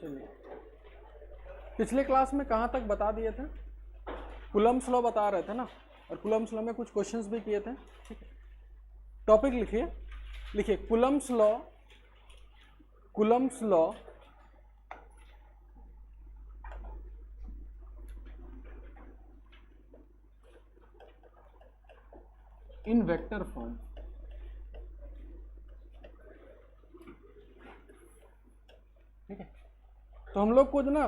चलिए, पिछले क्लास में कहाँ तक बता दिए थे? कूलम्ब्स लॉ बता रहे थे ना, और कूलम्ब्स लॉ में कुछ क्वेश्चंस भी किए थे। ठीक है, टॉपिक लिखिए, लिखिए Coulomb's law, Coulomb's law in vector form. ठीक है, तो हम लोग को जो ना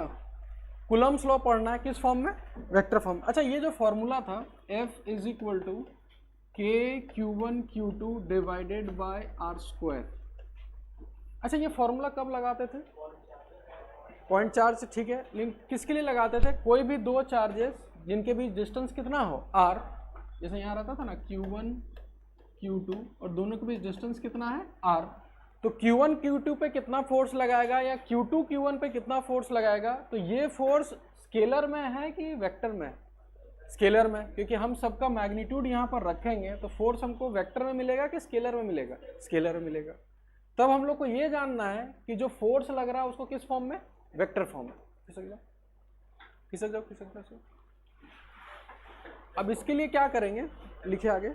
कूलम्ब्स लॉ पढ़ना है किस फॉर्म में? Vector form. अच्छा, ये जो फॉर्मूला था F इज इक्वल टू के Q1 Q2 divided by r square. अच्छा, ये फॉर्मूला कब लगाते थे? Point charge. ठीक है, लेकिन किसके लिए लगाते थे? कोई भी दो चार्जेस जिनके बीच डिस्टेंस कितना हो, r, जैसे यहाँ रहता था ना Q1 Q2, और दोनों के बीच डिस्टेंस कितना है, r। तो Q1 Q2 पे कितना फोर्स लगाएगा या Q2 Q1 पे कितना फोर्स लगाएगा? तो ये फोर्स स्केलर में है कि वेक्टर में? स्केलर में, क्योंकि हम सबका मैग्नीट्यूड यहाँ पर रखेंगे तो फोर्स हमको वेक्टर में मिलेगा कि स्केलर में मिलेगा? स्केलर में मिलेगा। तब हम लोग को ये जानना है कि जो फोर्स लग रहा है उसको किस फॉर्म में? वेक्टर फॉर्म में। खिसक जाओ, खिसक जाओ, खिसक जाओ। अब इसके लिए क्या करेंगे, लिखिए आगे।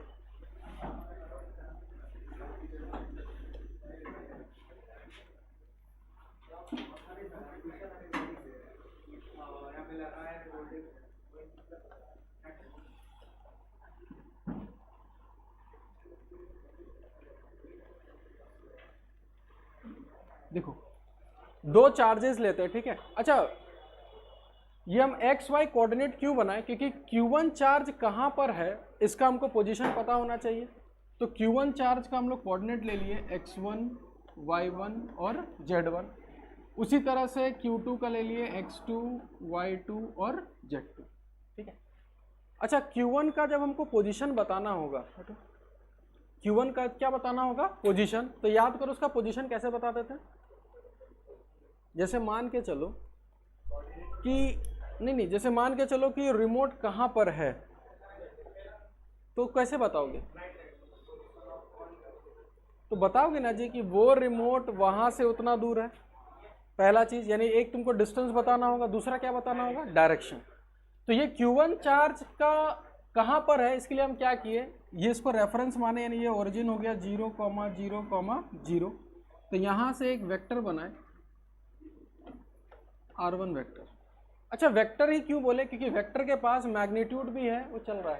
देखो, दो चार्जेस लेते हैं। ठीक है, अच्छा ये हम एक्स वाई कोऑर्डिनेट क्यों बनाए? क्योंकि Q1 चार्ज कहां पर है इसका हमको पोजीशन पता होना चाहिए। तो Q1 चार्ज का हम लोग कोऑर्डिनेट ले लिए x1, y1 और z1। उसी तरह से Q2 का ले लिए x2, y2 और z2। ठीक है, अच्छा Q1 का जब हमको पोजीशन बताना होगा, Q1 का क्या बताना होगा? पोजीशन। तो याद करो उसका पोजीशन कैसे बताते थे? जैसे मान के चलो कि नहीं, जैसे मान के चलो कि रिमोट कहां पर है, तो कैसे बताओगे? तो बताओगे ना जी कि वो रिमोट वहां से उतना दूर है, पहला चीज। यानी एक तुमको डिस्टेंस बताना होगा, दूसरा क्या बताना होगा? डायरेक्शन। तो ये Q1 चार्ज का कहां पर है, इसके लिए हम क्या किए, ये इसको रेफरेंस माने, यानी ये ओरिजिन हो गया 0,0,0। तो यहां से एक वेक्टर बनाए R1 वेक्टर। अच्छा, वेक्टर ही क्यों बोले? क्योंकि वेक्टर के पास मैग्नीट्यूड भी है, वो चल रहा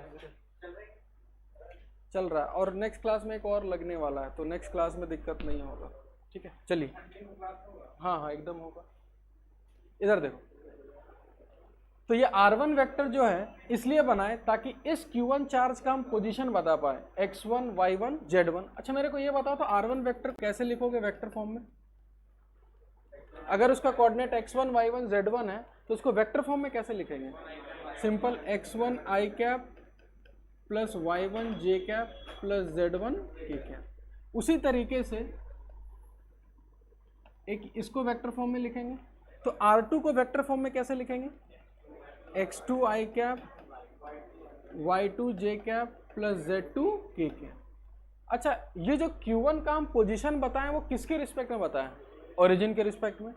है, और नेक्स्ट क्लास में एक और लगने वाला है, तो नेक्स्ट क्लास में दिक्कत नहीं होगा। ठीक है, चलिए। हाँ, एकदम होगा। इधर देखो, तो ये R1 वेक्टर जो है इसलिए बनाए ताकि इस Q1 चार्ज का हम पोजीशन बता पाए, x1, y1, z1। अच्छा मेरे को ये बताओ, तो R1 वेक्टर कैसे लिखोगे वेक्टर फॉर्म में? अगर उसका कोऑर्डिनेट x1, y1, z1 है तो उसको वेक्टर फॉर्म में कैसे लिखेंगे? Simple, x1 i cap plus y1 j cap plus z1 k cap. उसी तरीके से एक इसको वेक्टर फॉर्म में लिखेंगे। तो R2 को वेक्टर फॉर्म में कैसे लिखेंगे? x2 i cap y2 j cap plus z2 k cap. अच्छा, ये जो Q1 का हम पोजीशन बताएं वो किसके रिस्पेक्ट में बताएं? ओरिजिन के रिस्पेक्ट में।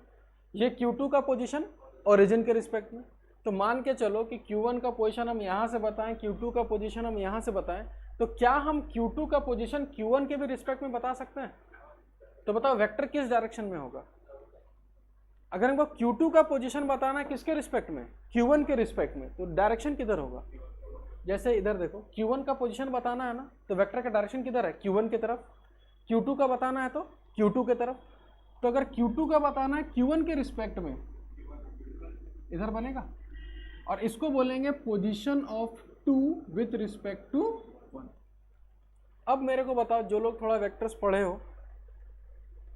ये Q2 का पोजीशन ओरिजिन के रिस्पेक्ट में। तो मान के चलो कि Q1 का पोजीशन हम यहां से बताएं, Q2 का पोजीशन हम यहां से बताएं, तो क्या हम Q2 का पोजीशन Q1 के भी रिस्पेक्ट में बता सकते हैं? तो बताओ वेक्टर किस डायरेक्शन में होगा? अगर हमको Q2 का पोजीशन बताना है किसके रिस्पेक्ट में? Q1 के रिस्पेक्ट में, तो डायरेक्शन किधर होगा? जैसे इधर देखो, Q1 का पोजीशन बताना है ना, तो वेक्टर का डायरेक्शन किधर है? Q1 की तरफ। Q2 का बताना है तो Q2 की तरफ। तो अगर Q2 का बताना है Q1 के रिस्पेक्ट में, इधर बनेगा, और इसको बोलेंगे position of 2 with respect to 1। अब मेरे को बताओ, जो लोग थोड़ा वेक्टर्स पढ़े हो,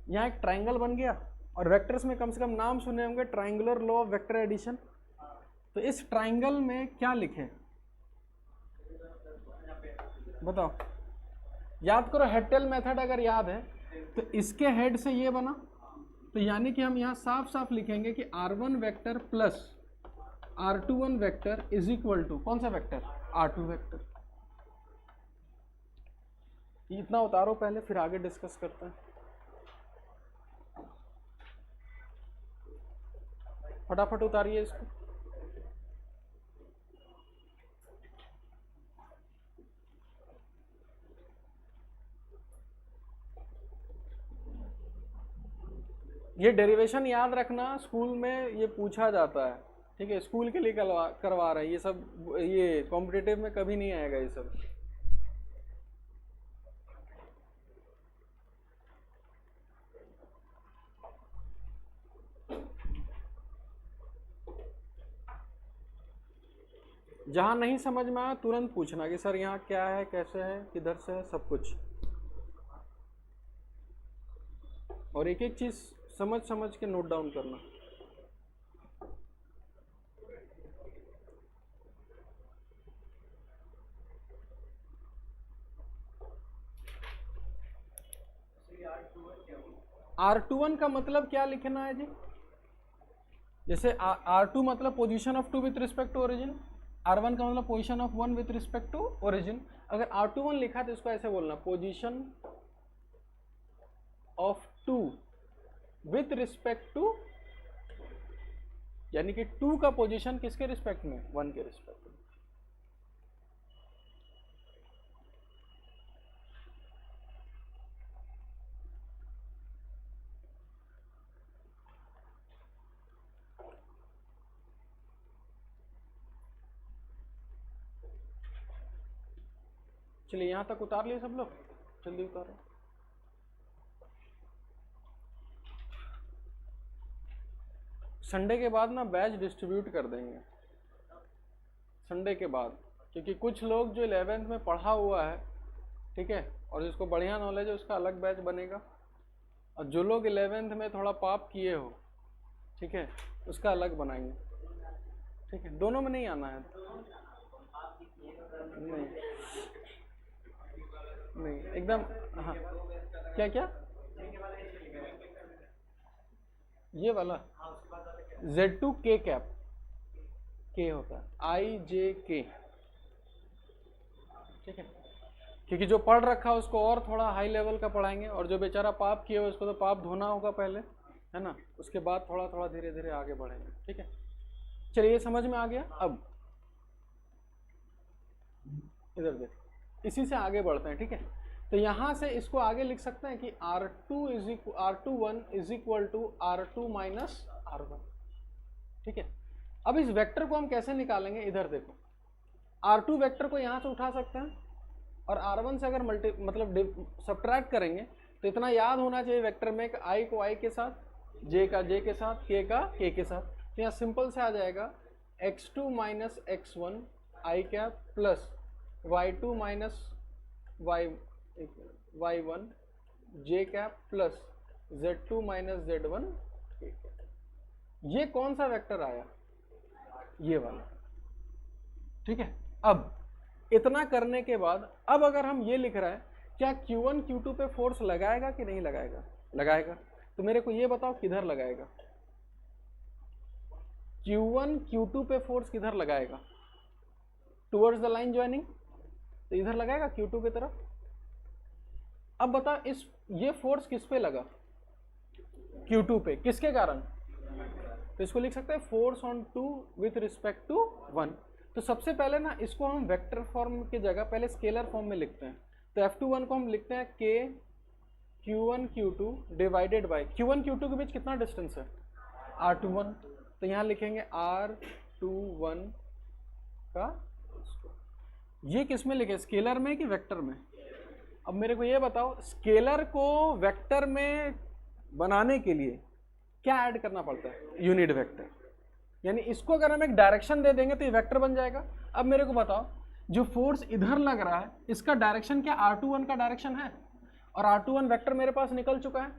यहाँ एक ट्राइंगल बन गया, और वेक्टर्स में कम से कम नाम सुने होंगे, triangular law of vector addition. तो इस ट्राइंगल में क्या लिखें बताओ? याद करो, हेटेल मेथड अगर याद है तो इसके हेड से ये बना, तो यानी कि हम यहाँ साफ साफ लिखेंगे कि R1 vector plus R21 vector is equal to कौन सा वेक्टर? R2 vector. इतना उतारो पहले, फिर आगे डिस्कस करते हैं। फटाफट उतारिए इसको। ये डेरिवेशन याद रखना, स्कूल में ये पूछा जाता है, ठीक है, स्कूल के लिए करवा रहे हैं ये सब, ये कॉम्पिटिटिव में कभी नहीं आएगा ये सब। जहां नहीं समझ में आया तुरंत पूछना कि सर यहाँ क्या है, कैसे है, किधर से है, सब कुछ। और एक एक चीज समझ समझ के नोट डाउन करना। R21 का मतलब क्या लिखना है जी? जैसे R2 मतलब position of 2 with respect to origin, R1 का मतलब position of 1 with respect to origin. अगर R21 लिखा तो इसको ऐसे बोलना, position of 2 with respect to, यानी कि 2 का पोजीशन किसके रिस्पेक्ट में? 1 के रिस्पेक्ट में। चलिए यहां तक उतार लिए सब लोग, जल्दी उतारो। संडे के बाद ना बैच डिस्ट्रीब्यूट कर देंगे, संडे के बाद, क्योंकि कुछ लोग जो 11th में पढ़ा हुआ है, ठीक है, और जिसको बढ़िया नॉलेज है उसका अलग बैच बनेगा, और जो लोग 11th में थोड़ा पाप किए हो, ठीक है, उसका अलग बनाएंगे, ठीक है, दोनों में नहीं आना है। नहीं एकदम, हाँ क्या क्या, ये वाला Z2 K कैप, K होता है IJK, ठीक है, क्योंकि जो पढ़ रखा है उसको और थोड़ा हाई लेवल का पढ़ाएंगे, और जो बेचारा पाप किए हो उसको तो पाप धोना होगा पहले, है ना, उसके बाद थोड़ा थोड़ा धीरे धीरे आगे बढ़ेंगे, ठीक है। चलिए ये समझ में आ गया। अब इधर देख, इसी से आगे बढ़ते हैं, ठीक है। तो यहां से इसको आगे लिख सकते हैं कि R21 is equal to R2 minus R1, ठीक है। अब इस वेक्टर को हम कैसे निकालेंगे, इधर देखो, R2 वेक्टर को यहां से उठा सकते हैं, और R1 से अगर सब्ट्रैक्ट करेंगे तो इतना याद होना चाहिए वेक्टर में कि I को I के साथ, J का J के साथ, K का K के साथ। तो यहाँ सिंपल से आ जाएगा x2 minus x1 I cap plus y2 minus y1 J cap plus z2 minus z1 K cap. ये कौन सा वेक्टर आया? ये वाला, ठीक है। अब इतना करने के बाद अब अगर हम ये लिख रहे हैं, क्या Q1 Q2 पे फोर्स लगाएगा कि नहीं लगाएगा? लगाएगा। तो मेरे को ये बताओ किधर लगाएगा? Q1 Q2 पे फोर्स किधर लगाएगा? टुवर्ड्स द लाइन ज्वाइनिंग, तो इधर लगाएगा Q2 की तरफ। अब बता ये फोर्स किस पे लगा? Q2 पे, किसके कारण? तो इसको लिख सकते हैं force on 2 with respect to 1। तो सबसे पहले ना इसको हम वेक्टर फॉर्म की जगह पहले स्केलर फॉर्म में लिखते हैं। तो F21 को हम लिखते हैं K Q1 Q2 divided bye Q1 Q2 के बीच कितना डिस्टेंस है? R21। तो यहाँ लिखेंगे R21 का, ये किस में लिखे, स्केलर में कि वेक्टर में? अब मेरे को ये बताओ, स्केलर को वेक्टर में बनाने के लिए क्या ऐड करना पड़ता है? Unit vector. यानी इसको अगर हम एक डायरेक्शन दे देंगे तो ये वेक्टर बन जाएगा। अब मेरे को बताओ, जो फोर्स इधर लग रहा है इसका डायरेक्शन क्या R21 का डायरेक्शन है? और R21 वेक्टर मेरे पास निकल चुका है।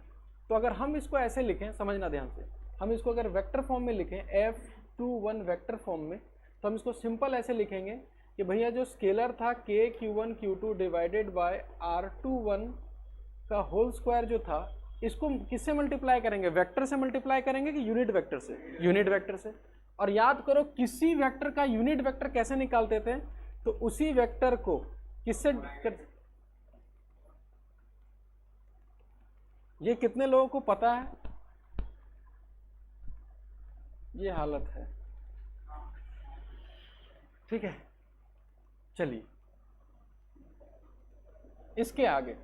तो अगर हम इसको ऐसे लिखें, समझना ध्यान से, हम इसको अगर वेक्टर फॉर्म में लिखें F21 वेक्टर फॉर्म में, तो हम इसको सिंपल ऐसे लिखेंगे कि भैया जो स्केलर था K Q1 Q2 divided bye R21 का होल स्क्वायर जो था, इसको किससे मल्टीप्लाई करेंगे? वेक्टर से मल्टीप्लाई करेंगे कि यूनिट वेक्टर से? यूनिट वेक्टर से। और याद करो किसी वेक्टर का यूनिट वेक्टर कैसे निकालते थे? तो उसी वेक्टर को किससे ये कितने लोगों को पता है? ये हालत है। ठीक है, चलिए इसके आगे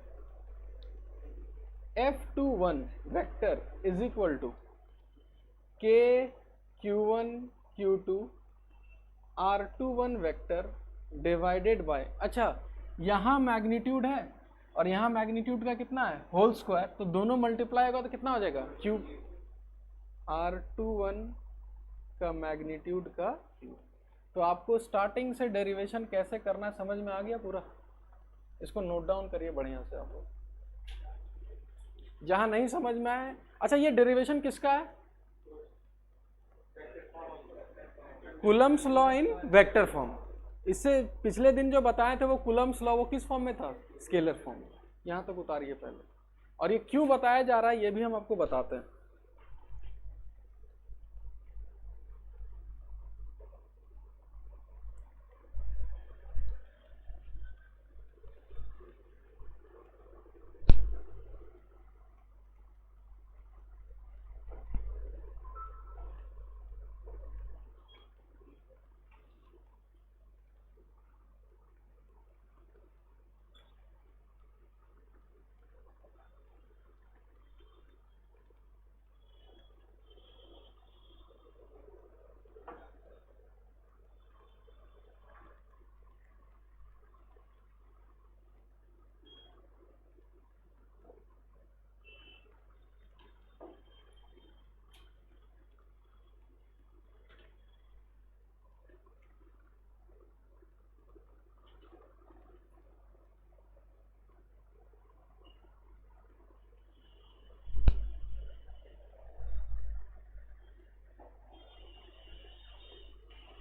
F21 vector is equal to K Q1 Q2 R21 vector divided by, अच्छा यहाँ मैग्नीट्यूड है और यहाँ मैग्नीट्यूड का कितना है होल स्क्वायर, तो दोनों मल्टीप्लाई होगा तो कितना हो जाएगा क्यूब, R21 का मैग्नीट्यूड का क्यूब। तो आपको स्टार्टिंग से डेरिवेशन कैसे करना है समझ में आ गया पूरा। इसको नोट डाउन करिए बढ़िया से आप लोग, जहां नहीं समझ में आए। अच्छा ये डेरिवेशन किसका है, Coulomb's law in vector form. इससे पिछले दिन जो बताए थे वो कूलम्स लॉ, वो किस फॉर्म में था, स्केलर फॉर्म में। यहां तक उतारिए पहले, और ये क्यों बताया जा रहा है ये भी हम आपको बताते हैं।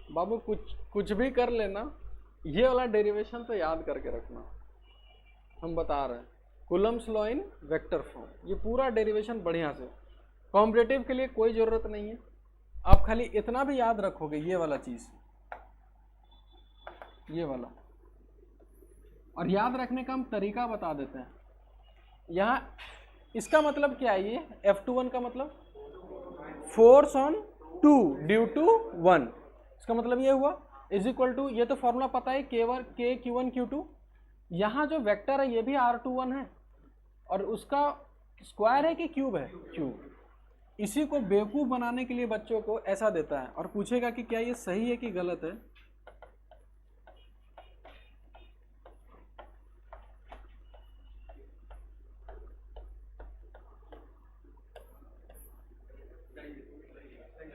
बाबू कुछ भी कर लेना, ये वाला डेरिवेशन तो याद करके रखना। हम बता रहे हैं Coulomb's law in vector form, ये पूरा डेरिवेशन बढ़िया से। कॉम्पिटिटिव के लिए कोई ज़रूरत नहीं है, आप खाली इतना भी याद रखोगे, ये वाला चीज़, ये वाला। और याद रखने का हम तरीका बता देते हैं। यहाँ इसका मतलब क्या है, ये F21 का मतलब फोर्स ऑन 2 ड्यू टू 1, इसका मतलब ये हुआ इज इक्वल टू, ये तो फॉर्मूला पता है K Q1 Q2। यहाँ जो वेक्टर है ये भी R21 है और उसका स्क्वायर है कि क्यूब है, क्यूब। इसी को बेवकूफ़ बनाने के लिए बच्चों को ऐसा देता है और पूछेगा कि क्या ये सही है कि गलत है।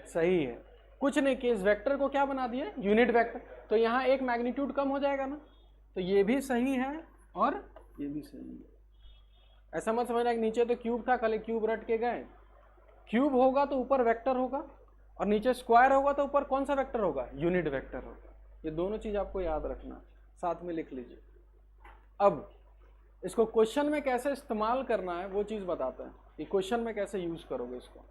सही है, कुछ नहीं कि इस वेक्टर को क्या बना दिया यूनिट वेक्टर, तो यहाँ एक मैग्नीट्यूड कम हो जाएगा ना, तो ये भी सही है और ये भी सही है। ऐसा मत समझना कि नीचे तो क्यूब था खाली क्यूब रट के गए। क्यूब होगा तो ऊपर वेक्टर होगा और नीचे स्क्वायर होगा तो ऊपर कौन सा वेक्टर होगा, यूनिट वेक्टर होगा। ये दोनों चीज आपको याद रखना, साथ में लिख लीजिए। अब इसको क्वेश्चन में कैसे इस्तेमाल करना है वो चीज बताते हैं कि क्वेश्चन में कैसे यूज करोगे इसको।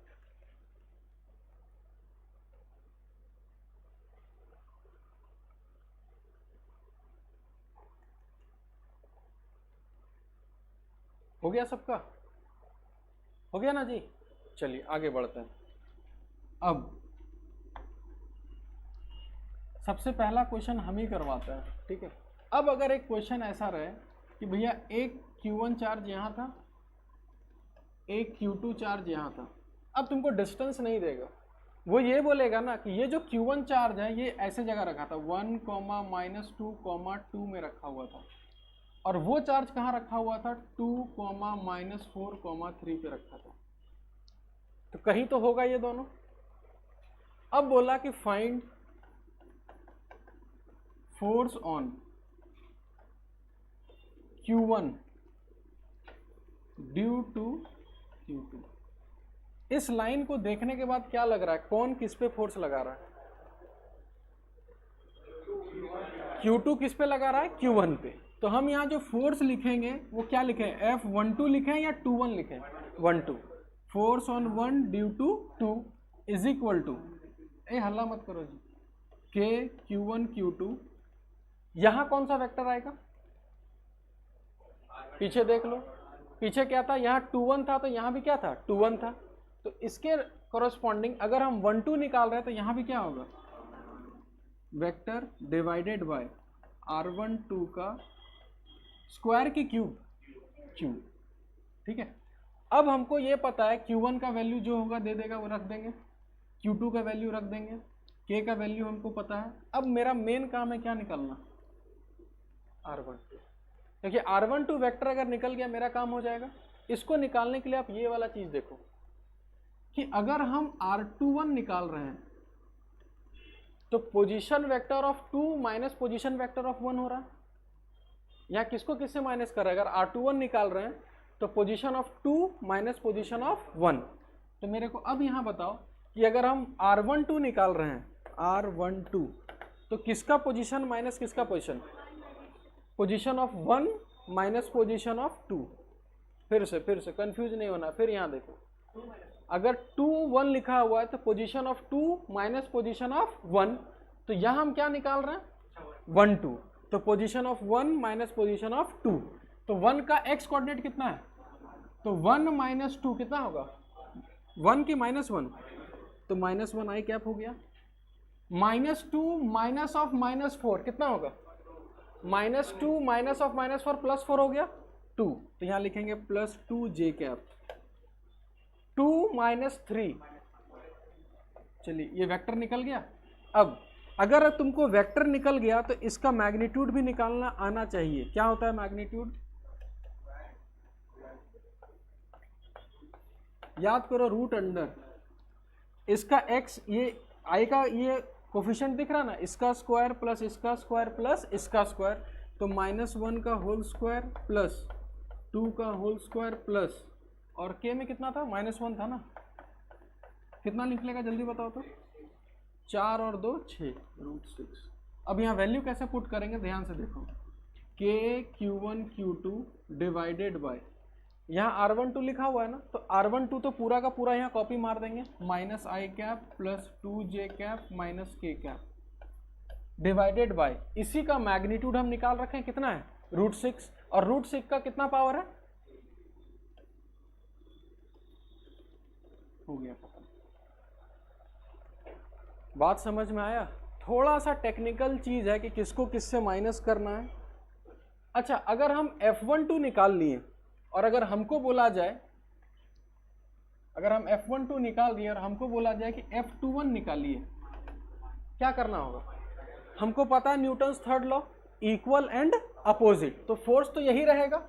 हो गया सबका, हो गया ना जी। चलिए आगे बढ़ते हैं। अब सबसे पहला क्वेश्चन हम ही करवाते हैं, ठीक है। अब अगर एक क्वेश्चन ऐसा रहे कि भैया एक Q1 चार्ज यहाँ था, एक Q2 चार्ज यहाँ था, अब तुमको डिस्टेंस नहीं देगा, वो ये बोलेगा ना कि ये जो Q1 चार्ज है ये ऐसे जगह रखा था 1, -2, 2 में रखा हुआ था, और वो चार्ज कहाँ रखा हुआ था 2, -4, 3 पे रखा था, तो कहीं तो होगा ये दोनों। अब बोला कि find force on Q1 due to Q2। इस लाइन को देखने के बाद क्या लग रहा है, कौन किस पे फोर्स लगा रहा है, Q2 किस पे लगा रहा है, Q1 पे। तो हम यहाँ जो फोर्स लिखेंगे वो क्या लिखें, F12 लिखें या 21 लिखें, 12। Force on 1 due to 2 is equal to, हल्ला मत करो जी, K Q1 Q2। यहाँ कौन सा वेक्टर आएगा, पीछे देख लो, पीछे क्या था, यहाँ 21 था तो यहाँ भी क्या था 21 था, तो इसके कॉरस्पॉन्डिंग अगर हम 1 2 निकाल रहे हैं तो यहाँ भी क्या होगा, वेक्टर डिवाइडेड बाय r12 का स्क्वायर की क्यूब, ठीक है। अब हमको ये पता है Q1 का वैल्यू जो होगा दे देगा वो रख देंगे, Q2 का वैल्यू रख देंगे, K का वैल्यू हमको पता है। अब मेरा मेन काम है क्या निकालना, R12, क्योंकि R12 वेक्टर अगर निकल गया मेरा काम हो जाएगा। इसको निकालने के लिए आप ये वाला चीज देखो कि अगर हम R21 निकाल रहे हैं तो position vector of 2 minus position vector of 1 हो रहा है। यहाँ किसको किससे माइनस कर रहा है, अगर R21 निकाल रहे हैं तो position of 2 minus position of 1। तो मेरे को अब यहाँ बताओ कि अगर हम R12 निकाल रहे हैं, R12 तो किसका पोजीशन माइनस किसका position, position of 1 minus position of 2। फिर से कंफ्यूज नहीं होना। फिर यहाँ देखो अगर 2 1 लिखा हुआ है तो position of 2 minus position of 1, तो यहाँ हम क्या निकाल रहे हैं 1 2, तो position of 1 minus position of 2। तो 1 का x कोऑर्डिनेट कितना है, तो 1 माइनस 2 कितना होगा 1 की -1, तो -1 आई कैप हो गया। -2 माइनस ऑफ -4 कितना होगा, -2 माइनस ऑफ -4 +4 हो गया 2, तो यहाँ लिखेंगे +2 j कैप। 2 - 3, चलिए ये वेक्टर निकल गया। अब अगर तुमको वेक्टर निकल गया तो इसका मैग्नीट्यूड भी निकालना आना चाहिए। क्या होता है मैग्नीट्यूड, याद करो रूट अंडर इसका x, ये i का ये कोफिशिएंट दिख रहा ना, इसका स्क्वायर प्लस इसका स्क्वायर प्लस इसका स्क्वायर, तो -1 का होल स्क्वायर प्लस 2 का होल स्क्वायर प्लस, और k में कितना था -1 था ना, कितना निकलेगा जल्दी बताओ तो, 4 और 2 6 √6। अब यहाँ वैल्यू कैसे पुट करेंगे ध्यान से देखो, k Q1 Q2 divided bye, यहाँ R12 लिखा हुआ है ना, तो R12 तो पूरा का पूरा यहाँ कॉपी मार देंगे, -i cap plus 2j cap minus k cap divided by, इसी का मैग्नीट्यूड हम निकाल रखे हैं कितना है √6, और √6 का कितना पावर है, हो गया पता। बात समझ में आया, थोड़ा सा टेक्निकल चीज है कि किसको किससे माइनस करना है। अच्छा अगर हम F12 निकाल लिए और अगर हमको बोला जाए, अगर हम F12 निकाल दिए और हमको बोला जाए कि F21 निकालिए, क्या करना होगा, हमको पता है Newton's third law, equal and opposite, तो फोर्स तो यही रहेगा,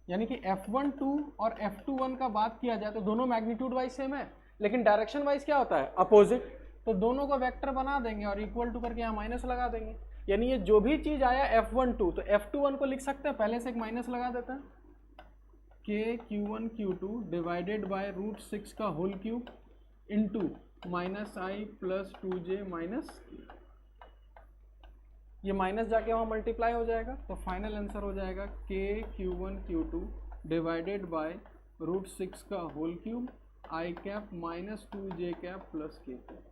यानी कि F12 और F21 का बात किया जाए तो दोनों मैग्नीट्यूड वाइज सेम है, लेकिन डायरेक्शन वाइज क्या होता है अपोजिट, तो दोनों को वेक्टर बना देंगे और इक्वल टू करके यहाँ माइनस लगा देंगे। यानी ये जो भी चीज आया F12 तो F21 को लिख सकते हैं, पहले से एक माइनस लगा देते हैं, k Q1 Q2 divided by √6 का whole cube into -i plus 2j minus, ये माइनस जाके वहाँ मल्टीप्लाई हो जाएगा, तो फाइनल आंसर हो जाएगा k Q1 Q2 divided by √6 का whole cube i cap minus 2j cap plus k cap.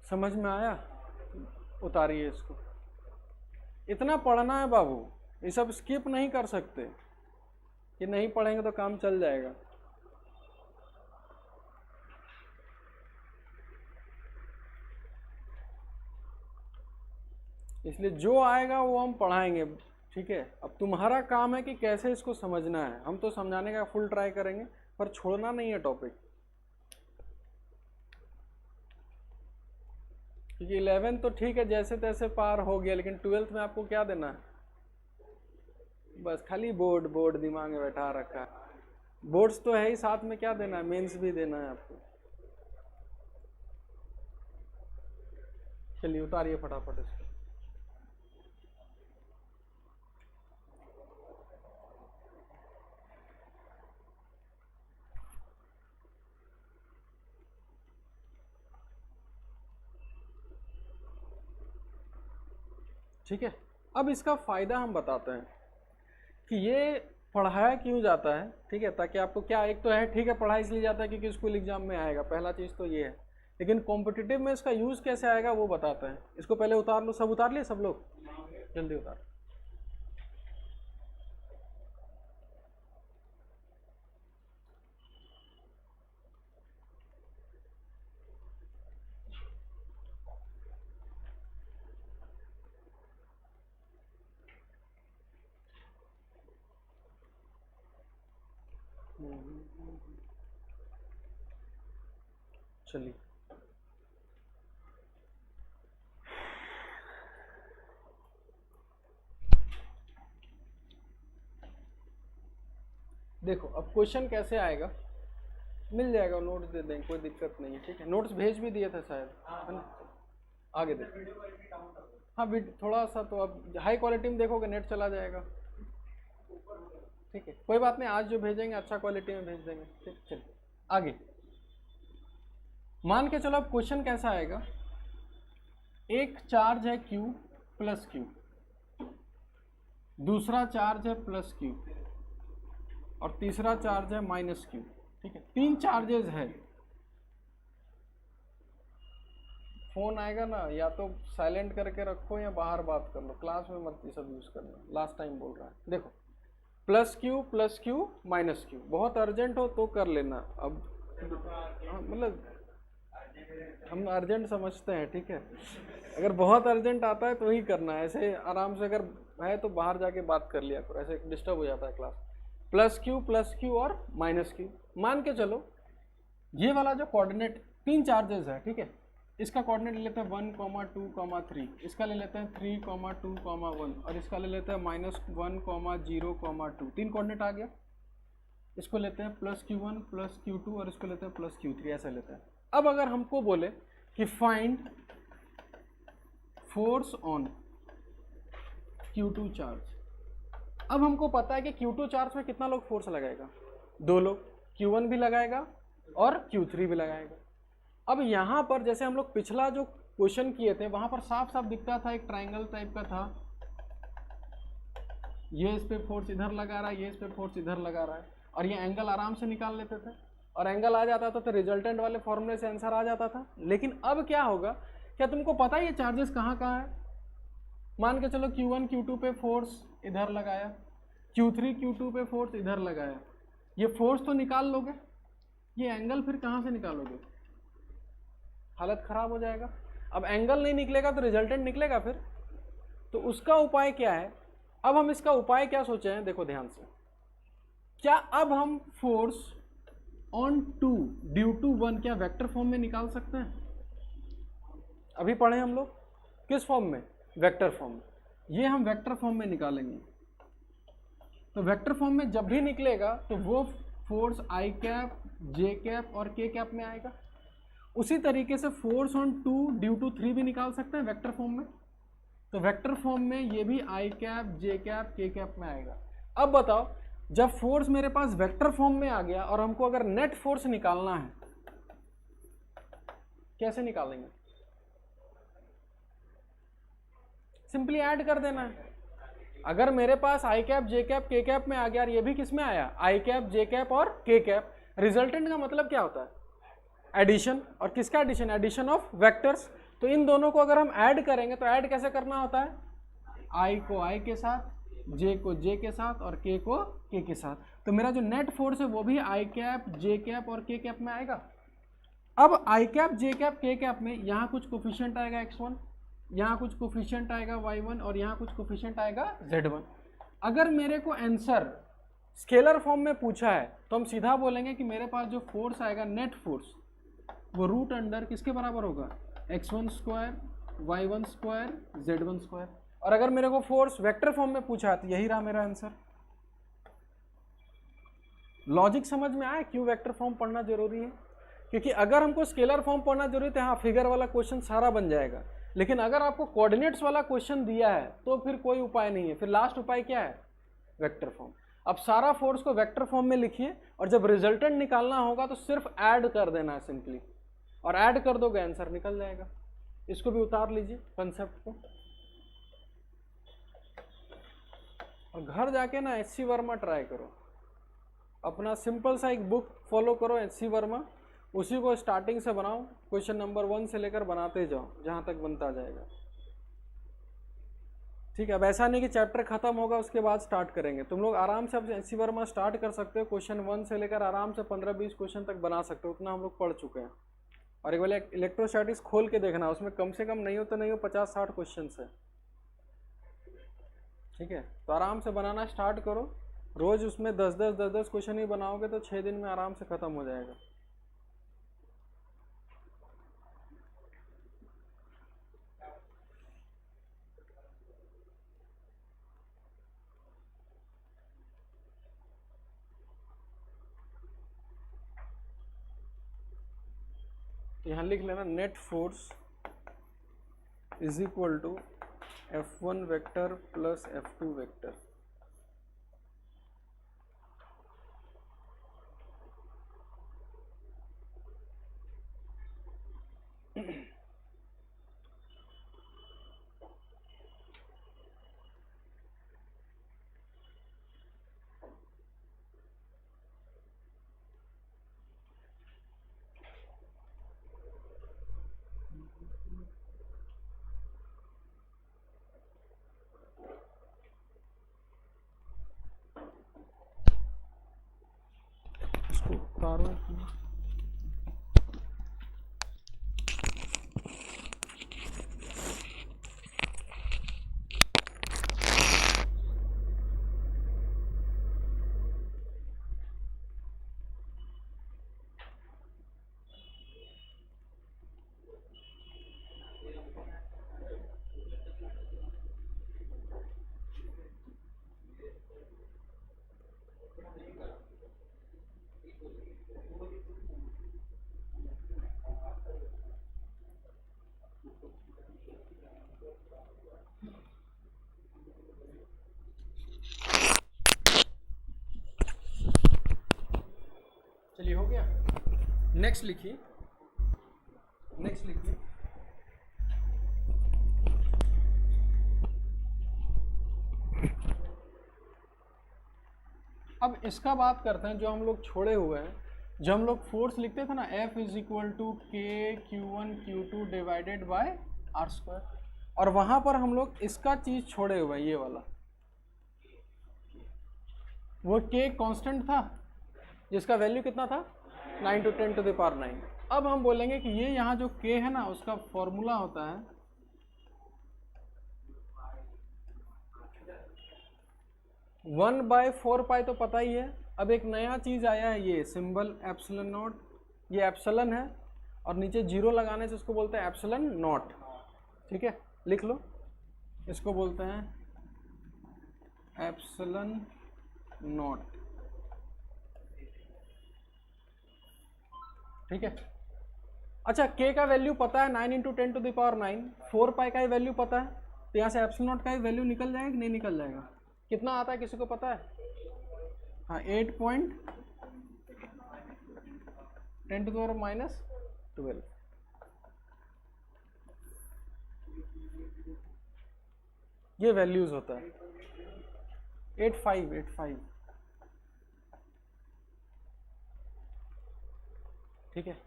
समझ में आया, उतारिए इसको, इतना पढ़ना है बाबू, ये सब स्किप नहीं कर सकते, ये नहीं पढ़ेंगे तो काम चल जाएगा। इसलिए जो आएगा वो हम पढ़ाएंगे, ठीक है। अब तुम्हारा काम है कि कैसे इसको समझना है, हम तो समझाने का फुल ट्राई करेंगे पर छोड़ना नहीं है टॉपिक, क्योंकि 11 तो ठीक है जैसे तैसे पार हो गया, लेकिन 12th में आपको क्या देना है, बस खाली बोर्ड दिमाग में बैठा रखा है, बोर्ड्स तो है ही, साथ में क्या देना है, मेंस भी देना है आपको। चलिए उतारिए फटाफट इसको। ठीक है, अब इसका फ़ायदा हम बताते हैं कि ये पढ़ाया क्यों जाता है, ठीक है, ताकि आपको क्या, एक तो है ठीक है पढ़ाई इसलिए जाता है क्योंकि स्कूल एग्जाम में आएगा, पहला चीज़ तो ये है, लेकिन कॉम्पिटिटिव में इसका यूज़ कैसे आएगा वो बताते हैं। इसको पहले उतार लो, सब उतार लिए सब लोग, जल्दी उतार। चलिए देखो अब क्वेश्चन कैसे आएगा, मिल जाएगा, नोट्स दे देंगे, कोई दिक्कत नहीं है, ठीक है। नोट्स भेज भी दिए थे शायद, है ना। आगे देखो, हाँ थोड़ा सा तो अब हाई क्वालिटी में देखोगे नेट चला जाएगा, ठीक है, कोई बात नहीं, आज जो भेजेंगे अच्छा क्वालिटी में भेज देंगे, ठीक। चलिए आगे मान के चलो अब क्वेश्चन कैसा आएगा, एक चार्ज है Q प्लस Q, दूसरा चार्ज है प्लस Q और तीसरा चार्ज है माइनस Q, ठीक है, तीन चार्जेस है। फोन आएगा ना, या तो साइलेंट करके रखो या बाहर बात कर लो, क्लास में मत ये सब यूज करना, लास्ट टाइम बोल रहा है। देखो प्लस Q माइनस Q, बहुत अर्जेंट हो तो कर लेना। अब मतलब हम अर्जेंट समझते हैं, ठीक है, अगर बहुत अर्जेंट आता है तो ही करना है, ऐसे आराम से अगर है तो बाहर जाके बात कर लिया करो, ऐसे डिस्टर्ब हो जाता है क्लास। प्लस Q और माइनस Q, मान के चलो ये वाला जो कोऑर्डिनेट तीन चार्जेस है, ठीक है, इसका कोऑर्डिनेट ले लेते हैं 1, 2, 3, इसका ले लेते हैं 3, 2, 1 और इसका ले लेते हैं -1, 0, 2, तीन कोऑर्डिनेट आ गया। इसको लेते हैं प्लस Q1 प्लस Q2 और इसको लेते हैं प्लस Q3, ऐसा लेते हैं। अब अगर हमको बोले कि find force on Q2 charge, अब हमको पता है कि Q2 चार्ज में कितना लोग फोर्स लगाएगा, दो लोग, Q1 भी लगाएगा और Q3 भी लगाएगा। अब यहाँ पर जैसे हम लोग पिछला जो क्वेश्चन किए थे वहां पर साफ साफ दिखता था, एक ट्राइंगल टाइप का था, ये इस पे फोर्स इधर लगा रहा है, ये इस पे फोर्स इधर लगा रहा है, और ये एंगल आराम से निकाल लेते थे और एंगल आ जाता था तो रिजल्टेंट वाले फॉर्मूले से आंसर आ जाता था। लेकिन अब क्या होगा, क्या तुमको पता है ये चार्जेस कहाँ कहाँ है? मान के चलो Q1 Q2 पे फोर्स इधर लगाया, Q3 Q2 पे फोर्स इधर लगाया, ये फोर्स तो निकाल लोगे, ये एंगल फिर कहाँ से निकालोगे? हालत खराब हो जाएगा। अब एंगल नहीं निकलेगा तो रिजल्टेंट निकलेगा फिर, तो उसका उपाय क्या है? अब हम इसका उपाय क्या सोचे हैं, देखो ध्यान से, क्या अब हम फोर्स ऑन 2 ड्यू टू 1 क्या वेक्टर फॉर्म में निकाल सकते हैं? अभी पढ़े हम लोग किस फॉर्म में? वेक्टर फॉर्म में। ये हम वेक्टर फॉर्म में निकालेंगे, तो वेक्टर फॉर्म में जब भी निकलेगा तो वो फोर्स आई कैप, जे कैप और के कैप में आएगा। उसी तरीके से फोर्स ऑन 2 ड्यू टू 3 भी निकाल सकते हैं वेक्टर फॉर्म में, तो वेक्टर फॉर्म में ये भी आई कैप, जे कैप, के कैप में आएगा। अब बताओ, जब फोर्स मेरे पास वेक्टर फॉर्म में आ गया और हमको अगर नेट फोर्स निकालना है, कैसे निकालेंगे? सिंपली ऐड कर देना है। अगर मेरे पास आई कैप, जे कैप, के कैप में आ गया और ये भी किस में आया, आई कैप, जे कैप और के कैप, रिजल्टेंट का मतलब क्या होता है? एडिशन। और किसका एडिशन? Addition of vectors. तो इन दोनों को अगर हम ऐड करेंगे तो ऐड कैसे करना होता है? आई को आई के साथ, जे को जे के साथ और के को के के साथ। तो मेरा जो नेट फोर्स है वो भी आई कैप, जे कैप और के कैप में आएगा। अब आई कैप, जे कैप, के कैप में यहाँ कुछ कोफिशिएंट आएगा x1, यहाँ कुछ कोफिशिएंट आएगा y1 और यहाँ कुछ कोफिशिएंट आएगा z1। अगर मेरे को आंसर स्केलर फॉर्म में पूछा है तो हम सीधा बोलेंगे कि मेरे पास जो फोर्स आएगा, नेट फोर्स, वो रूट अंडर किसके बराबर होगा? x1 square, y1 square, z1 square. और अगर मेरे को फोर्स वेक्टर फॉर्म में पूछा तो यही रहा मेरा आंसर। लॉजिक समझ में आया क्यों वेक्टर फॉर्म पढ़ना जरूरी है? क्योंकि अगर हमको स्केलर फॉर्म पढ़ना जरूरी है, हाँ फिगर वाला क्वेश्चन सारा बन जाएगा, लेकिन अगर आपको कोऑर्डिनेट्स वाला क्वेश्चन दिया है तो फिर कोई उपाय नहीं है। फिर लास्ट उपाय क्या है? Vector form. अब सारा फोर्स को वेक्टर फॉर्म में लिखिए और जब रिजल्टेंट निकालना होगा तो सिर्फ ऐड कर देना है सिंपली, और ऐड कर दोगे आंसर निकल जाएगा। इसको भी उतार लीजिए कंसेप्ट को, और घर जाके ना एच.सी. वर्मा ट्राई करो, अपना सिंपल सा एक बुक फॉलो करो एच.सी. वर्मा, उसी को स्टार्टिंग से बनाओ, क्वेश्चन नंबर 1 से लेकर बनाते जाओ जहां तक बनता जाएगा। ठीक है, अब ऐसा नहीं कि चैप्टर खत्म होगा उसके बाद स्टार्ट करेंगे, तुम लोग आराम से अब एच.सी. वर्मा स्टार्ट कर सकते हो, क्वेश्चन 1 से लेकर आराम से 15-20 क्वेश्चन तक बना सकते हो, उतना हम लोग पढ़ चुके हैं। और एक बार इलेक्ट्रोस्टैटिक्स खोल के देखना, उसमें कम से कम नहीं हो तो नहीं हो 50-60 क्वेश्चन है। ठीक है, तो आराम से बनाना स्टार्ट करो, रोज उसमें 10-10 क्वेश्चन ही बनाओगे तो 6 दिन में आराम से खत्म हो जाएगा। यहाँ लिख लेना net force is equal to F1 vector plus F2 vector. इसको उतारो। चलिए हो गया। नेक्स्ट लिखिए, नेक्स्ट लिखिए। अब इसका बात करते हैं जो हम लोग छोड़े हुए हैं। जो हम लोग फोर्स लिखते थे ना, F इज इक्वल टू के Q1 Q2 divided by r square, और वहां पर हम लोग इसका चीज छोड़े हुए हैं, ये वाला। वो के कांस्टेंट था जिसका वैल्यू कितना था 9 to 10 to the power 9। अब हम बोलेंगे कि ये यहाँ जो के है ना, उसका फॉर्मूला होता है 1/4 पाई, तो पता ही है। अब एक नया चीज आया है, ये सिंबल एप्सिलॉन नॉट। ये एप्सिलॉन है और नीचे जीरो लगाने से उसको बोलते हैं एप्सिलॉन नॉट। ठीक है, लिख लो, इसको बोलते हैं एप्सिलॉन नॉट। ठीक है। अच्छा, के का वैल्यू पता है 9 × 10 to the power 9। 4 पाई का ही वैल्यू पता है, तो यहाँ से एप्सिलॉन नॉट का ही वैल्यू निकल जाएगा कि नहीं निकल जाएगा? कितना आता है किसी को पता है? हाँ, 8.10 to the power -12। ये वैल्यूज होता है 85। ठीक है।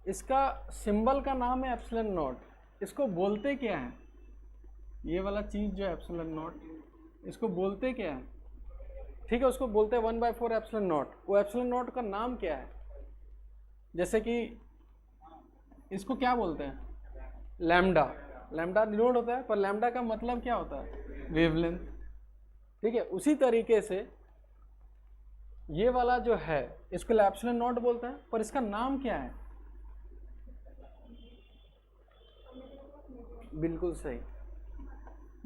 इसका सिंबल का नाम है एप्सिलॉन नॉट। इसको बोलते क्या है? ये वाला चीज जो है एप्सिलॉन नॉट, इसको बोलते क्या है? ठीक है, उसको बोलते हैं 1/4 एप्सिलॉन नॉट। वो एप्सिलॉन नॉट का नाम क्या है? जैसे कि इसको क्या बोलते हैं? लैम्डा। लैम्डा डिनोट होता है, पर लैम्डा का मतलब क्या होता है? वेवलेंथ। ठीक है, उसी तरीके से ये वाला जो है इसको एप्सिलॉन नॉट बोलते हैं, पर इसका नाम क्या है? बिल्कुल सही,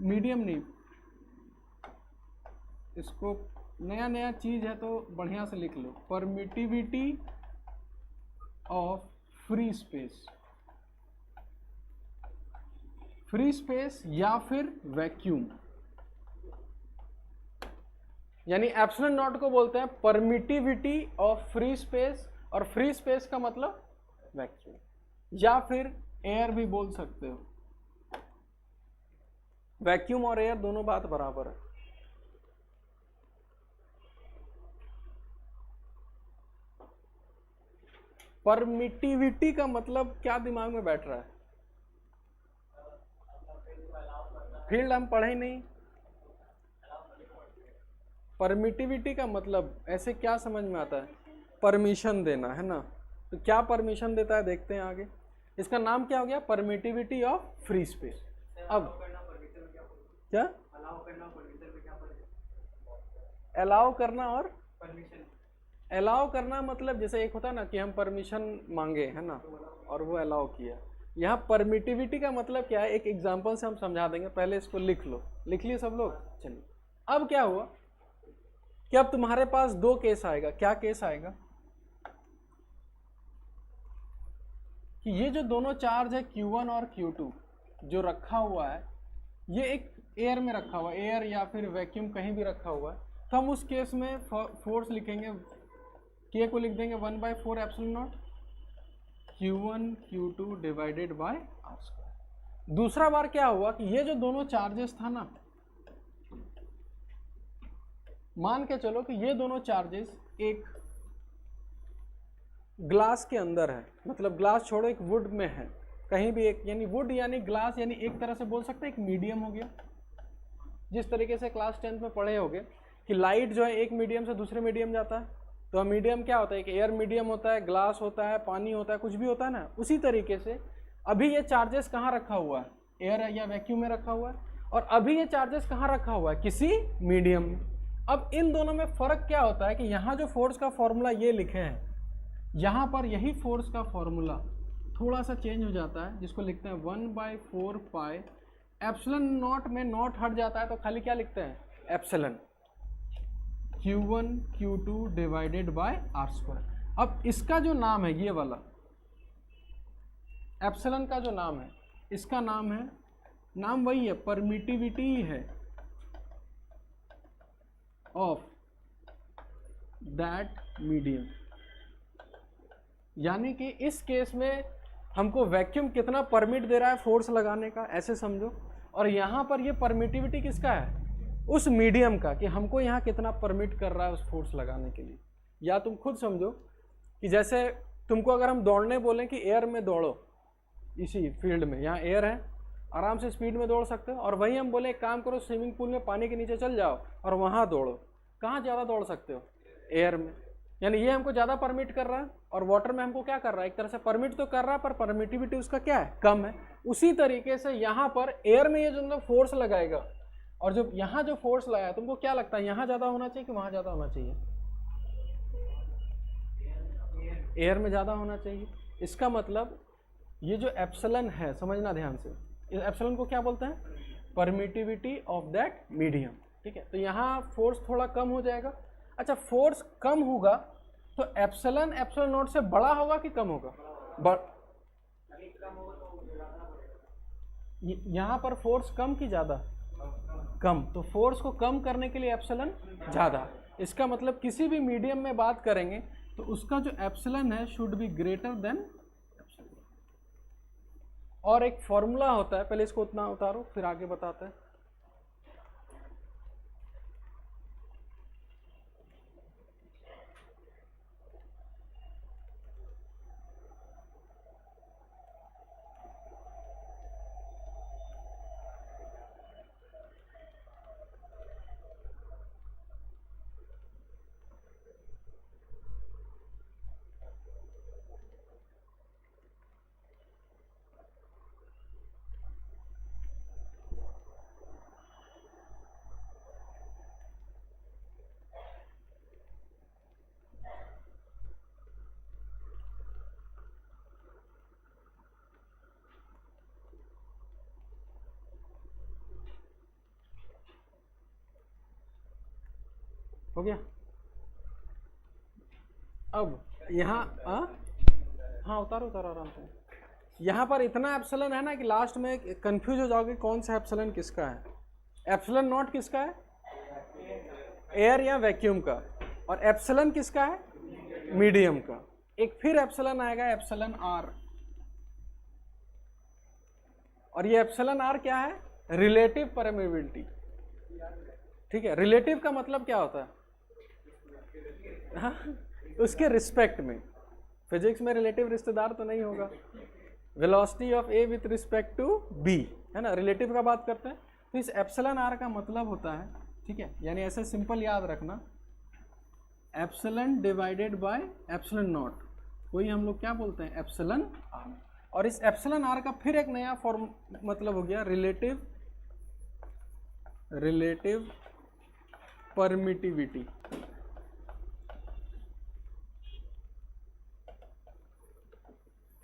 मीडियम नहीं। इसको नया नया चीज है तो बढ़िया से लिख लो, permittivity of free space. Free space या फिर वैक्यूम, यानी एप्सिलॉन नॉट को बोलते हैं परमिटिविटी ऑफ फ्री स्पेस, और फ्री स्पेस का मतलब वैक्यूम, या फिर एयर भी बोल सकते हो। वैक्यूम और एयर दोनों बात बराबर है। परमिटिविटी का मतलब क्या दिमाग में बैठ रहा है? फील्ड हम पढ़े ही नहीं। परमिटिविटी का मतलब ऐसे क्या समझ में आता है? परमिशन देना, है ना? तो क्या परमिशन देता है देखते हैं आगे। इसका नाम क्या हो गया? Permittivity of free space. अब क्या अलाउ करना और अलाउ करना मतलब जैसे एक होता है ना कि हम परमिशन मांगे है ना और वो अलाउ किया। यहाँ परमिटिविटी का मतलब क्या है, एक एग्जांपल से हम समझा देंगे, पहले इसको लिख लो। लिख लिए सब लोग? चलिए, अब क्या हुआ कि अब तुम्हारे पास दो केस आएगा। क्या केस आएगा कि ये जो दोनों चार्ज है Q1 और Q2 जो रखा हुआ है, ये एक एयर में रखा हुआ है, एयर या फिर वैक्यूम कहीं भी रखा हुआ है, तो हम उस केस में फोर्स लिखेंगे, K को लिख देंगे 1/4 epsilon naught Q1 Q2 divided by r square. दूसरा बार क्या हुआ कि ये जो दोनों चार्जेस था ना, मान के चलो कि ये दोनों चार्जेस एक ग्लास के अंदर है, मतलब ग्लास छोड़ो एक वुड में है, कहीं भी एक, यानी वुड यानी ग्लास, यानी एक तरह से बोल सकते हैं एक मीडियम हो गया। जिस तरीके से क्लास 10th में पढ़े होगे कि लाइट जो है एक मीडियम से दूसरे मीडियम जाता है, तो मीडियम क्या होता है, एक एयर मीडियम होता है, ग्लास होता है, पानी होता है, कुछ भी होता है ना। उसी तरीके से अभी ये चार्जेस कहाँ रखा हुआ है, एयर या वैक्यूम में रखा हुआ है, और अभी ये चार्जेस कहाँ रखा हुआ है, किसी मीडियम में। अब इन दोनों में फर्क क्या होता है कि यहाँ जो फोर्स का फॉर्मूला ये लिखे हैं, यहाँ पर यही फोर्स का फॉर्मूला थोड़ा सा चेंज हो जाता है, जिसको लिखते हैं 1/4 पाई एप्सिलॉन नॉट में नॉट हट जाता है तो खाली क्या लिखते हैं, epsilon Q1 Q2 divided by r square. अब इसका जो नाम है, ये वाला एप्सिलॉन का जो नाम है, इसका नाम है, नाम वही है, परमिटिविटी है ऑफ दैट मीडियम। यानी कि इस केस में हमको वैक्यूम कितना परमिट दे रहा है फोर्स लगाने का, ऐसे समझो, और यहाँ पर ये परमिटिविटी किसका है, उस मीडियम का, कि हमको यहाँ कितना परमिट कर रहा है उस फोर्स लगाने के लिए। या तुम खुद समझो कि जैसे तुमको अगर हम दौड़ने बोलें कि एयर में दौड़ो, इसी फील्ड में, यहाँ एयर है, आराम से स्पीड में दौड़ सकते हो, और वही हम बोले एक काम करो, स्विमिंग पूल में पानी के नीचे चल जाओ और वहाँ दौड़ो, कहाँ ज़्यादा दौड़ सकते हो, एयर में। यानी ये हमको ज़्यादा परमिट कर रहा है, और वाटर में हमको क्या कर रहा है, एक तरह से परमिट तो कर रहा है पर परमिटिविटी उसका क्या है, कम है। उसी तरीके से यहाँ पर एयर में ये जो फोर्स लगाएगा, और जो यहाँ जो फोर्स लगाया, तुमको क्या लगता है यहाँ ज़्यादा होना चाहिए कि वहाँ ज़्यादा होना चाहिए, एयर में ज़्यादा होना चाहिए। इसका मतलब ये जो एप्सिलॉन है, समझना ध्यान से, इस एप्सिलॉन को क्या बोलते हैं, परमिटिविटी ऑफ दैट मीडियम। ठीक है, तो यहाँ फोर्स थोड़ा कम हो जाएगा। अच्छा, फोर्स कम होगा तो एप्सिलॉन एप्सिलॉन नॉट से बड़ा होगा कि कम होगा, यहाँ पर फोर्स कम कि ज़्यादा, कम। तो फोर्स को कम करने के लिए एप्सिलॉन ज़्यादा। इसका मतलब किसी भी मीडियम में बात करेंगे तो उसका जो एप्सिलॉन है शुड बी ग्रेटर देन। और एक फॉर्मूला होता है, पहले इसको उतना उतारो फिर आगे बताते हैं। हो गया। अब यहाँ हाँ उतारो उतारो आराम से। यहाँ पर इतना एप्सिलॉन है ना कि लास्ट में कंफ्यूज हो जाओगे कौन सा एप्सिलॉन किसका है। एप्सिलॉन नॉट किसका है, एयर या वैक्यूम का, और एप्सिलॉन किसका है, मीडियम का। एक फिर एप्सिलॉन आएगा, एप्सिलॉन आर, और ये एप्सिलॉन आर क्या है, रिलेटिव परमेबिलिटी। ठीक है, रिलेटिव का मतलब क्या होता है, हाँ उसके रिस्पेक्ट में। फिजिक्स में रिलेटिव रिश्तेदार तो नहीं होगा, velocity of a with respect to b, है ना, रिलेटिव का बात करते हैं। तो इस एप्सिलॉन आर का मतलब होता है, ठीक है, यानी ऐसे सिंपल याद रखना, epsilon divided by epsilon not, वही हम लोग क्या बोलते हैं, एप्सिलॉन आर। और इस एप्सिलॉन आर का फिर एक नया फॉर्म मतलब हो गया रिलेटिव परमिटिविटी।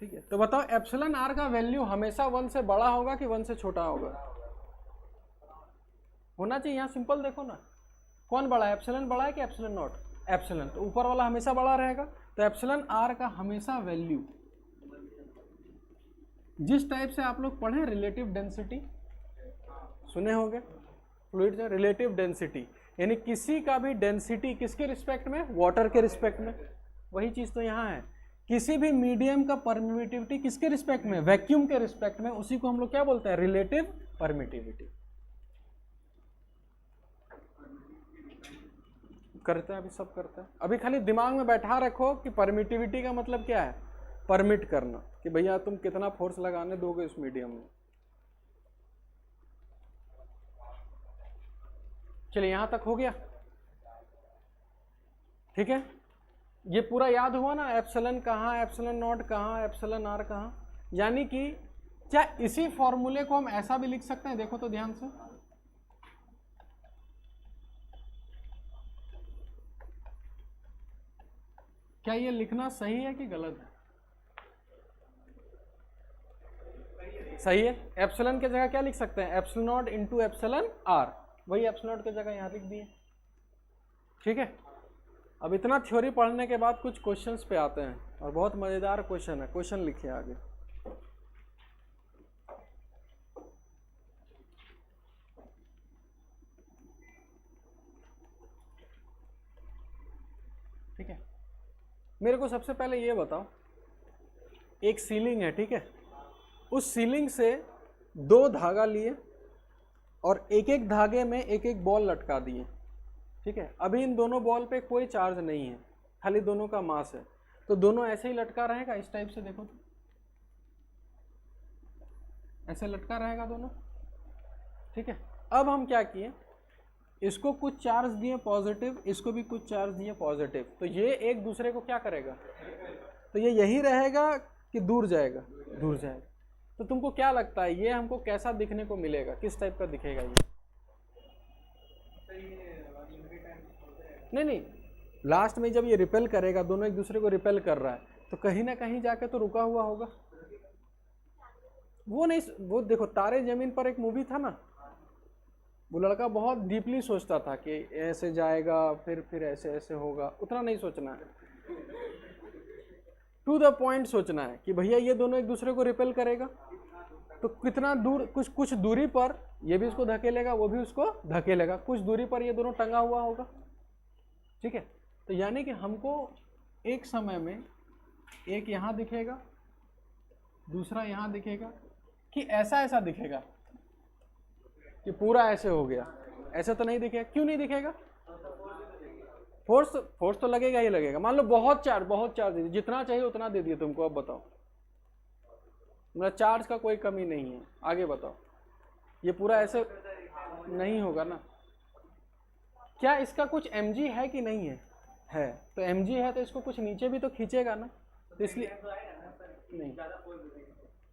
ठीक है, तो बताओ एप्सिलन आर का वैल्यू हमेशा 1 से बड़ा होगा कि 1 से छोटा होगा? होना चाहिए। यहाँ सिंपल देखो ना, कौन बड़ा है, एप्सिलन बड़ा है कि एप्सिलन नॉट? एप्सिलन, तो ऊपर वाला हमेशा बड़ा रहेगा। तो एप्सिलन आर का हमेशा वैल्यू, जिस टाइप से आप लोग पढ़े रिलेटिव डेंसिटी, सुने होंगे फ्लूइड में रिलेटिव डेंसिटी, यानी किसी का भी डेंसिटी किसके रिस्पेक्ट में? वाटर के रिस्पेक्ट में। वही चीज तो यहाँ है, किसी भी मीडियम का परमिटिविटी किसके रिस्पेक्ट में? वैक्यूम के रिस्पेक्ट में। उसी को हम लोग क्या बोलते हैं? Relative permittivity. करते हैं, अभी सब करते हैं। अभी खाली दिमाग में बैठा रखो कि परमिटिविटी का मतलब क्या है? परमिट करना, कि भैया तुम कितना फोर्स लगाने दोगे उस मीडियम में। चलिए यहां तक हो गया, ठीक है। ये पूरा याद हुआ ना, एप्सिलन कहाँ, एप्सिलन नॉट कहाँ, एप्सिलन आर कहाँ। यानी कि क्या इसी फॉर्मूले को हम ऐसा भी लिख सकते हैं? देखो तो ध्यान से, क्या ये लिखना सही है कि गलत है? सही है। एप्सिलन की जगह क्या लिख सकते हैं? Epsilon naught into epsilon r. वही एप्सिलन नॉट की जगह यहां लिख दिए, ठीक है। अब इतना थ्योरी पढ़ने के बाद कुछ क्वेश्चंस पे आते हैं, और बहुत मजेदार क्वेश्चन है। क्वेश्चन लिखिए आगे। ठीक है, मेरे को सबसे पहले ये बताओ, एक सीलिंग है, ठीक है, उस सीलिंग से 2 धागा लिए और एक एक धागे में एक एक बॉल लटका दिए, ठीक है। अभी इन दोनों बॉल पे कोई चार्ज नहीं है, खाली दोनों का मास है, तो दोनों ऐसे ही लटका रहेगा। इस टाइप से देखो, ऐसे लटका रहेगा दोनों, ठीक है। अब हम क्या किए, इसको कुछ चार्ज दिए पॉजिटिव, इसको भी कुछ चार्ज दिए पॉजिटिव, तो ये एक दूसरे को क्या करेगा? तो ये यही रहेगा कि दूर जाएगा? दूर जाएगा। तो तुमको क्या लगता है ये हमको कैसा दिखने को मिलेगा? किस टाइप का दिखेगा ये? नहीं, लास्ट में जब ये रिपेल करेगा, दोनों एक दूसरे को रिपेल कर रहा है, तो कहीं ना कहीं जाके तो रुका हुआ होगा। वो नहीं, वो देखो तारे जमीन पर एक मूवी था ना, वो लड़का बहुत डीपली सोचता था कि ऐसे जाएगा फिर ऐसे ऐसे होगा। उतना नहीं सोचना है, टू द पॉइंट सोचना है कि भैया ये दोनों एक दूसरे को रिपेल करेगा, तो कितना दूर, कुछ दूरी पर ये भी उसको धकेलेगा, वो भी उसको धकेलेगा, कुछ दूरी पर ये दोनों टंगा हुआ होगा, ठीक है। तो यानी कि हमको एक समय में एक यहां दिखेगा, दूसरा यहां दिखेगा, कि ऐसा ऐसा दिखेगा कि पूरा ऐसे हो गया। ऐसे तो नहीं दिखेगा। क्यों नहीं दिखेगा? फोर्स तो लगेगा ही लगेगा। मान लो बहुत चार्ज दे दिए, जितना चाहिए उतना दे दिए तुमको। अब बताओ, मेरा चार्ज का कोई कमी नहीं है। आगे बताओ, ये पूरा ऐसे नहीं होगा ना। क्या इसका कुछ mg है कि नहीं है? है। तो mg है तो इसको कुछ नीचे भी तो खींचेगा ना, तो इसलिए नहीं,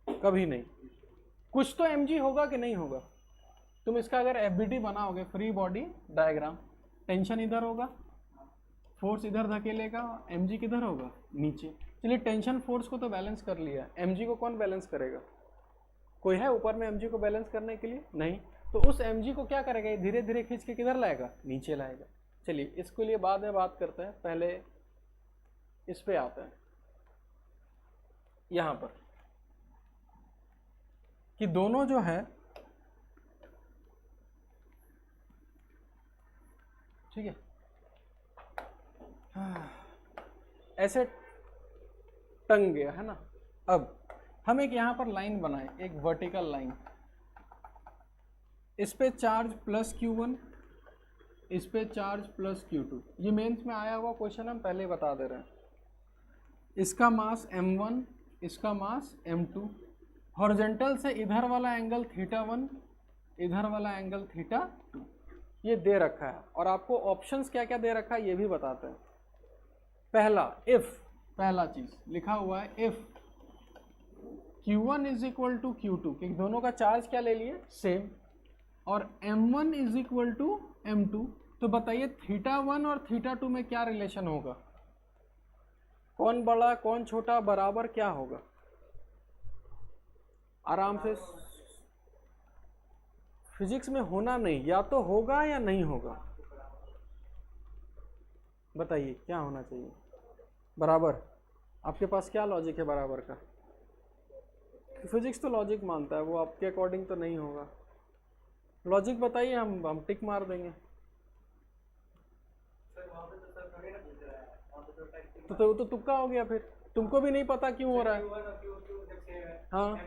कभी नहीं। कुछ तो mg होगा कि नहीं होगा? तुम इसका अगर FBD बनाओगे, फ्री बॉडी डायग्राम, टेंशन इधर होगा, फोर्स इधर धकेलेगा, mg किधर होगा? नीचे। चलिए टेंशन फोर्स को तो बैलेंस कर लिया, mg को कौन बैलेंस करेगा? कोई है ऊपर में mg को बैलेंस करने के लिए? नहीं। तो उस mg को क्या करेगा? धीरे धीरे खींच के किधर लाएगा? नीचे लाएगा। चलिए इसके लिए बाद में बात करते हैं, पहले इस पे आते हैं, यहां पर, कि दोनों जो है, ठीक है, ऐसे टंग गया है ना। अब हम एक यहां पर लाइन बनाए, एक वर्टिकल लाइन, इस पे चार्ज प्लस Q1, इस पे चार्ज प्लस Q2। ये मेंस में आया हुआ क्वेश्चन, हम पहले बता दे रहे हैं। इसका मास m1, इसका मास m2। हॉरिजॉन्टल से इधर वाला एंगल θ1, इधर वाला एंगल θ2, ये दे रखा है। और आपको ऑप्शंस क्या क्या दे रखा है ये भी बताते हैं। पहला, इफ, पहला चीज लिखा हुआ है if Q1 is equal to Q2, कि दोनों का चार्ज क्या ले लिए? सेम। और M1 is equal to M2, तो बताइए थीटा 1 और थीटा 2 में क्या रिलेशन होगा, कौन बड़ा कौन छोटा, बराबर क्या होगा? आराम से, फिजिक्स में होना नहीं, या तो होगा या नहीं होगा, बताइए क्या होना चाहिए? बराबर। आपके पास क्या लॉजिक है बराबर का? फिजिक्स तो लॉजिक मानता है, वो आपके अकॉर्डिंग तो नहीं होगा। लॉजिक बताइए, हम टिक मार देंगे। तो तुक्का हो गया, फिर तुमको भी नहीं पता क्यों हो रहा है। हाँ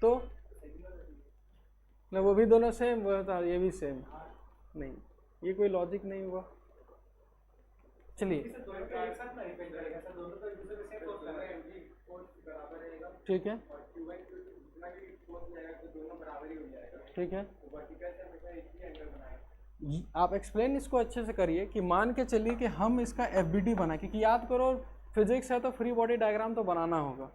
तो ना, वो भी दोनों सेम, वो था ये भी सेम, नहीं ये कोई लॉजिक नहीं हुआ। चलिए ठीक है, ठीक है, आप एक्सप्लेन इसको अच्छे से करिए कि मान के चलिए कि हम इसका एफबीडी बना, क्योंकि याद करो फिजिक्स है तो फ्री बॉडी डायग्राम तो बनाना होगा।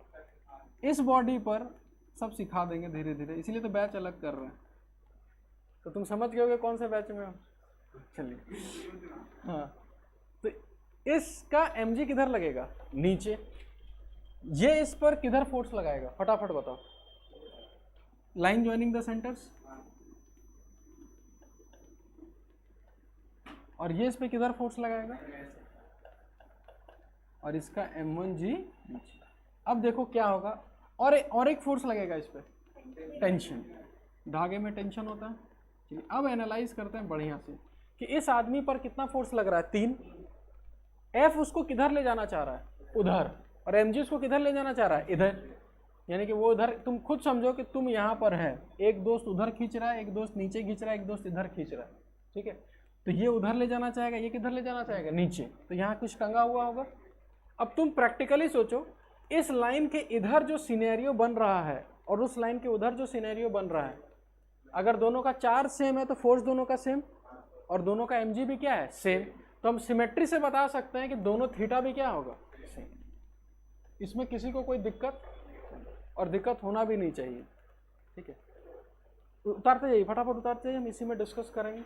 इस बॉडी पर सब सिखा देंगे धीरे धीरे, इसीलिए तो बैच अलग कर रहे हैं। तो तुम समझ गए कौन से बैच में हो। चलिए हाँ, तो इसका mg किधर लगेगा? नीचे। ये इस पर किधर फोर्स लगाएगा, फटाफट बताओ। Line joining the centres. और ये इस पे किधर फोर्स लगाएगा? और इसका m1g नीचे। अब देखो क्या होगा, और एक फोर्स लगेगा इस पे, टेंशन। धागे में टेंशन होता है। चलिए अब एनालाइज करते हैं बढ़िया से कि इस आदमी पर कितना फोर्स लग रहा है, 3। F उसको किधर ले जाना चाह रहा है? उधर। और mg उसको किधर ले जाना चाह रहा है? इधर। यानी कि वो उधर, तुम खुद समझो कि तुम यहाँ पर है, एक दोस्त उधर खींच रहा है, एक दोस्त नीचे खींच रहा है, एक दोस्त इधर खींच रहा है, ठीक है। तो ये उधर ले जाना चाहेगा, ये किधर ले जाना चाहेगा? नीचे। तो यहाँ कुछ टंगा हुआ होगा। अब तुम प्रैक्टिकली सोचो, इस लाइन के इधर जो सिनेरियो बन रहा है और उस लाइन के उधर जो सिनेरियो बन रहा है, अगर दोनों का चार्ज सेम है तो फोर्स दोनों का सेम, और दोनों का mg भी क्या है? सेम। तो हम सिमेट्री से बता सकते हैं कि दोनों थीटा भी क्या होगा? सेम। इसमें किसी को कोई दिक्कत, और दिक्कत होना भी नहीं चाहिए, ठीक है। उतारते जाइए, फटाफट उतारते जाइए, हम इसी में डिस्कस करेंगे।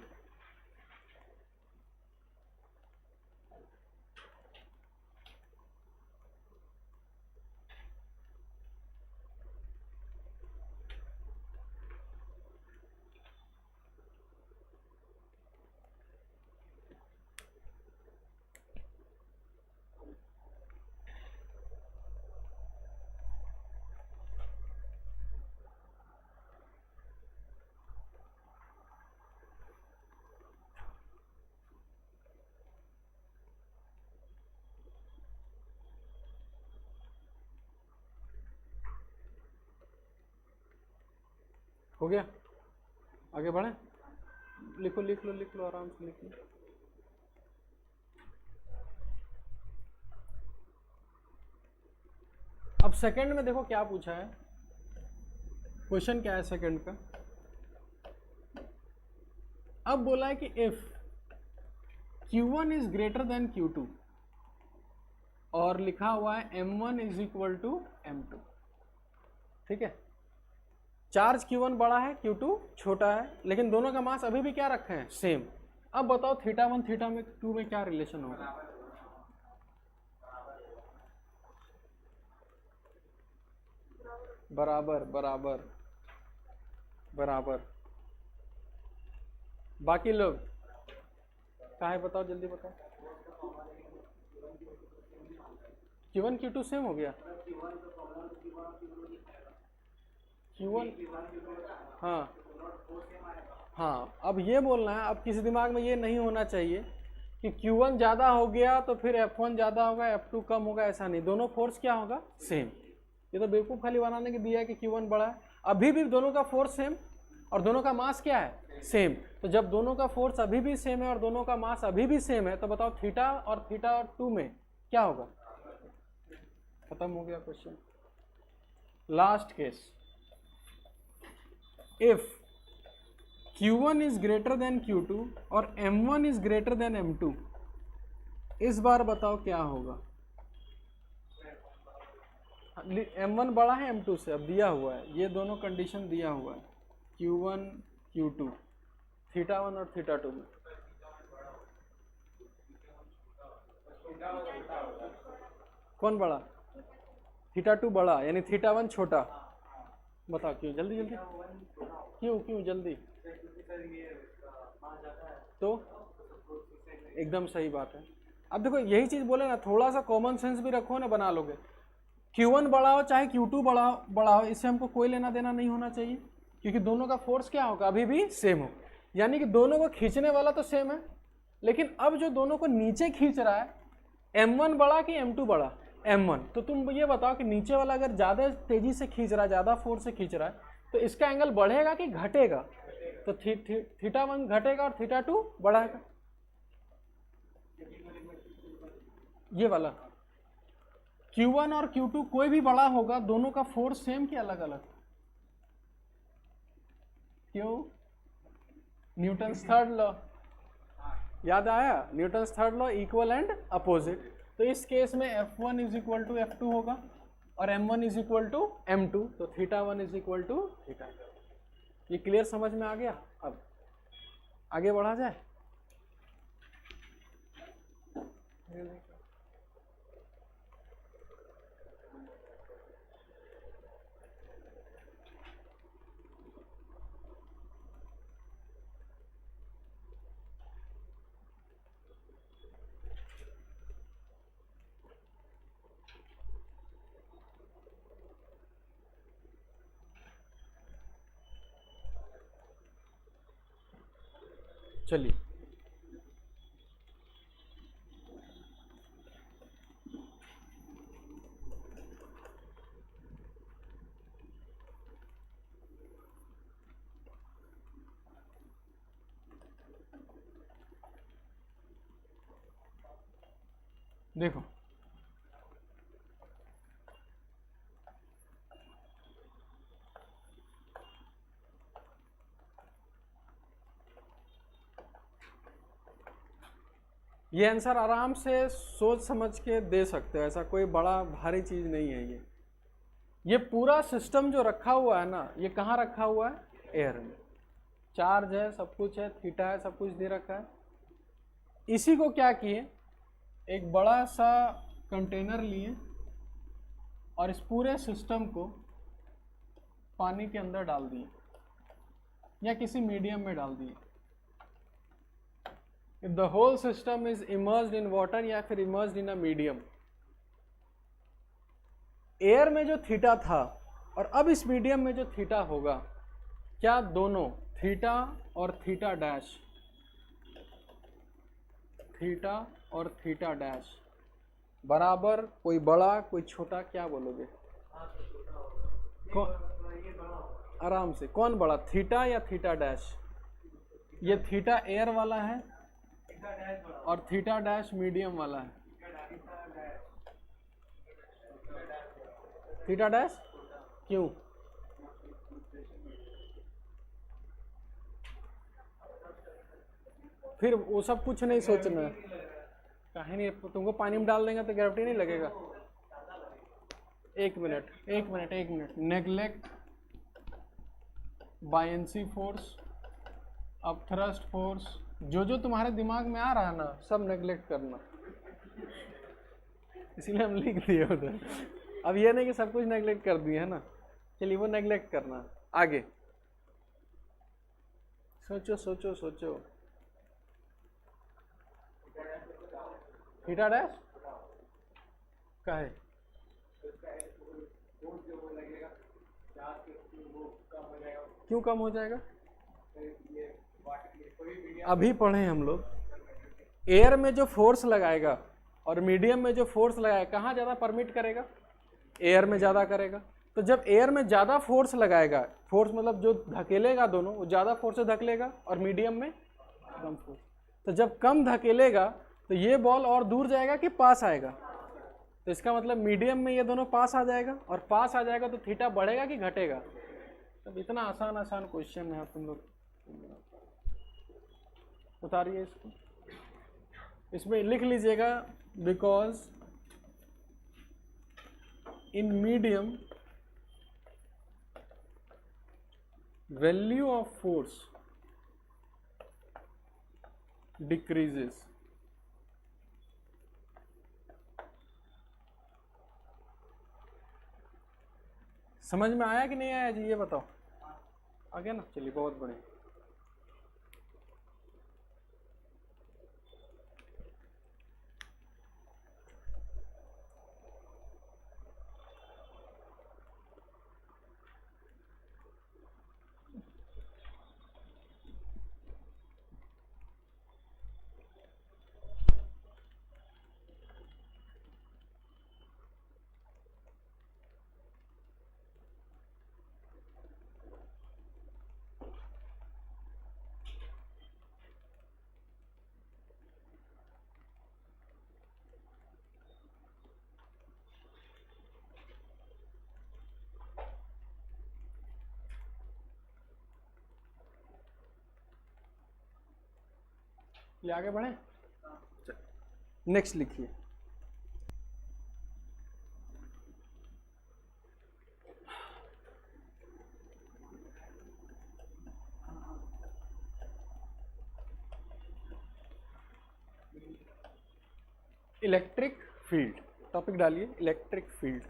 हो गया, आगे बढ़े। लिखो, लिख लो आराम से लिख लो। अब सेकंड में देखो क्या पूछा है, क्वेश्चन क्या है सेकंड का। अब बोला है कि if Q1 is greater then Q2 और लिखा हुआ है M1 is equal to M2, ठीक है। चार्ज Q1 बड़ा है, Q2 छोटा है, लेकिन दोनों का मास अभी भी क्या रखे हैं? सेम। अब बताओ थीटा 1 थीटा में 2 में क्या रिलेशन होगा? बराबर बराबर बराबर। बाकी लोग क्या है बताओ, जल्दी बताओ। Q1 Q2 सेम हो गया। Q1 हाँ हाँ, अब ये बोलना है, अब किसी दिमाग में ये नहीं होना चाहिए कि Q1 ज़्यादा हो गया तो फिर F1 ज़्यादा होगा, F2 कम होगा, ऐसा नहीं। दोनों फोर्स क्या होगा? सेम। ये तो बेवकूफ़ खाली बनाने के दिया है कि Q1 बड़ा है। अभी भी दोनों का फोर्स सेम और दोनों का मास क्या है? सेम। तो जब दोनों का फोर्स अभी भी सेम है और दोनों का मास अभी भी सेम है, तो बताओ थीटा और थीटा 2 में क्या होगा? खत्म हो गया question. Last case, if Q1 is greater than Q2 और M1 is greater than M2, इस बार बताओ क्या होगा? M1 बड़ा है M2 से, अब दिया हुआ है, ये दोनों कंडीशन दिया हुआ है, Q1 Q2 थीटा 1 और थीटा 2 में। कौन बड़ा? थीटा 2 बड़ा, यानी थीटा 1 छोटा। बताओ क्यों? जल्दी जल्दी क्यों क्यों जल्दी? तो एकदम सही बात है। अब देखो यही चीज बोले ना, थोड़ा सा कॉमन सेंस भी रखो ना, बना लोगे। Q1 बड़ा हो चाहे Q2 बड़ा हो, इससे हमको कोई लेना देना नहीं होना चाहिए, क्योंकि दोनों का फोर्स क्या होगा? अभी भी सेम हो, यानी कि दोनों को खींचने वाला तो सेम है, लेकिन अब जो दोनों को नीचे खींच रहा है, M1 बड़ा कि M2 बड़ा? M1। तो तुम ये बताओ कि नीचे वाला अगर ज्यादा तेजी से खींच रहा है, ज्यादा फोर्स से खींच रहा है, तो इसका एंगल बढ़ेगा कि घटेगा? तो थीटा 1 घटेगा और थीटा 2 बढ़ाएगा। ये वाला Q1 और Q2 कोई भी बड़ा होगा, दोनों का फोर्स सेम कि अलग अलग? क्यों? न्यूटन्स थर्ड लॉ याद आया? Newton's third law, equal and opposite. तो इस केस में F1 is equal to F2 होगा और M1 is equal to M2, तो theta 1 is equal to theta. ये क्लियर समझ में आ गया? अब आगे बढ़ा जाए। चलिए देखो, ये आंसर आराम से सोच समझ के दे सकते हो, ऐसा कोई बड़ा भारी चीज नहीं है। ये पूरा सिस्टम जो रखा हुआ है ना, ये कहाँ रखा हुआ है? एयर में। चार्ज है, सब कुछ है, थीटा है, सब कुछ दे रखा है। इसी को क्या किए, एक बड़ा सा कंटेनर लिए और इस पूरे सिस्टम को पानी के अंदर डाल दिए या किसी मीडियम में डाल दिए। If the whole system is immersed in water या फिर immersed in a medium, air में जो थीटा था और अब इस मीडियम में जो थीटा होगा, क्या दोनों थीटा और थीटा डैश, थीटा और थीटा डैश बराबर, कोई बड़ा कोई छोटा, क्या बोलोगे? आराम से, कौन बड़ा, थीटा या थीटा डैश? ये थीटा एयर वाला है और थीटा डैश मीडियम वाला है। थीटा डैश क्यों? फिर वो सब कुछ नहीं सोचना, कहीं नहीं, तुमको पानी में डाल देंगे तो ग्रेविटी नहीं लगेगा। एक minute, neglect buoyancy force, upthrust force, जो तुम्हारे दिमाग में आ रहा है ना, सब नेग्लेक्ट करना, इसीलिए हम लिख दिए उधर। अब ये नहीं कि सब कुछ नेग्लेक्ट कर दिए है ना, चलिए वो नेग्लेक्ट करना। आगे सोचो सोचो सोचो, थीटा डैश का है, क्यों कम हो जाएगा? अभी पढ़े हम लोग, एयर में जो फोर्स लगाएगा और मीडियम में जो फोर्स लगाएगा, कहाँ ज़्यादा परमिट करेगा? एयर में ज़्यादा करेगा। तो जब एयर में ज़्यादा फोर्स लगाएगा, फोर्स मतलब जो धकेलेगा दोनों, वो ज़्यादा फोर्स से धकेलेगा और मीडियम में कम फोर्स। तो जब कम धकेलेगा तो ये बॉल और दूर जाएगा कि पास आएगा? तो इसका मतलब मीडियम में ये दोनों पास आ जाएगा, और पास आ जाएगा तो थीटा बढ़ेगा कि घटेगा? तब इतना आसान क्वेश्चन है, तुम लोग उतारिए इसको, इसमें लिख लीजिएगा, because in medium value of force decreases समझ में आया कि नहीं आया जी, ये बताओ। आ गया ना, चलिए बहुत बढ़िया। ये आगे बढ़े, नेक्स्ट लिखिए। इलेक्ट्रिक फील्ड, टॉपिक डालिए इलेक्ट्रिक फील्ड।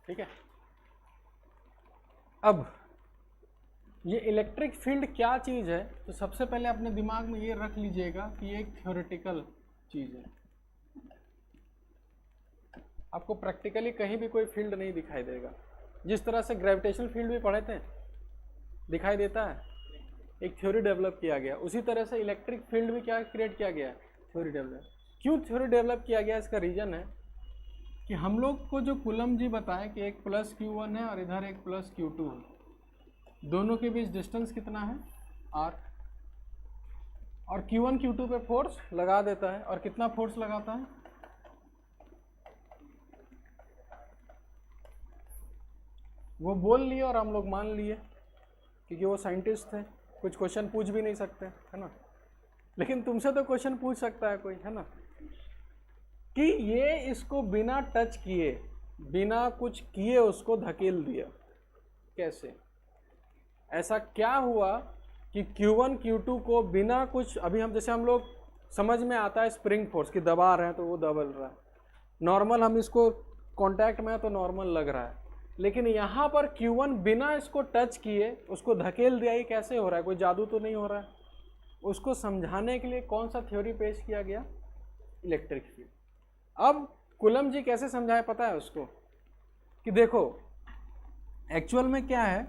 ठीक है, अब ये इलेक्ट्रिक फील्ड क्या चीज़ है, तो सबसे पहले अपने दिमाग में ये रख लीजिएगा कि ये एक थ्योरेटिकल चीज़ है। आपको प्रैक्टिकली कहीं भी कोई फील्ड नहीं दिखाई देगा। जिस तरह से ग्रेविटेशनल फील्ड भी पढ़े थे, दिखाई देता है, एक थ्योरी डेवलप किया गया, उसी तरह से इलेक्ट्रिक फील्ड भी क्या क्रिएट किया गया, थ्योरी डेवलप। क्यों थ्योरी डेवलप किया गया, इसका रीज़न है कि हम लोग को जो कूलम जी बताए कि एक प्लस Q1 है और इधर एक प्लस Q2 है, दोनों के बीच डिस्टेंस कितना है R, और Q1 Q2 पे फोर्स लगा देता है, और कितना फोर्स लगाता है, वो बोल लिए और हम लोग मान लिए क्योंकि वो साइंटिस्ट थे, कुछ क्वेश्चन पूछ भी नहीं सकते, है ना। लेकिन तुमसे तो क्वेश्चन पूछ सकता है कोई, है ना, कि ये इसको बिना टच किए, बिना कुछ किए उसको धकेल दिया, कैसे, ऐसा क्या हुआ कि Q1 Q2 को बिना कुछ, अभी हम जैसे हम लोग समझ में आता है स्प्रिंग फोर्स की दबा रहे हैं तो वो दबल रहा है, नॉर्मल हम इसको कांटेक्ट में है तो नॉर्मल लग रहा है, लेकिन यहाँ पर Q1 बिना इसको टच किए उसको धकेल दिया, ये कैसे हो रहा है, कोई जादू तो नहीं हो रहा है। उसको समझाने के लिए कौन सा थ्योरी पेश किया गया, इलेक्ट्रिक फील्ड। अब कूलम जी कैसे समझाए पता है उसको, कि देखो एक्चुअल में क्या है,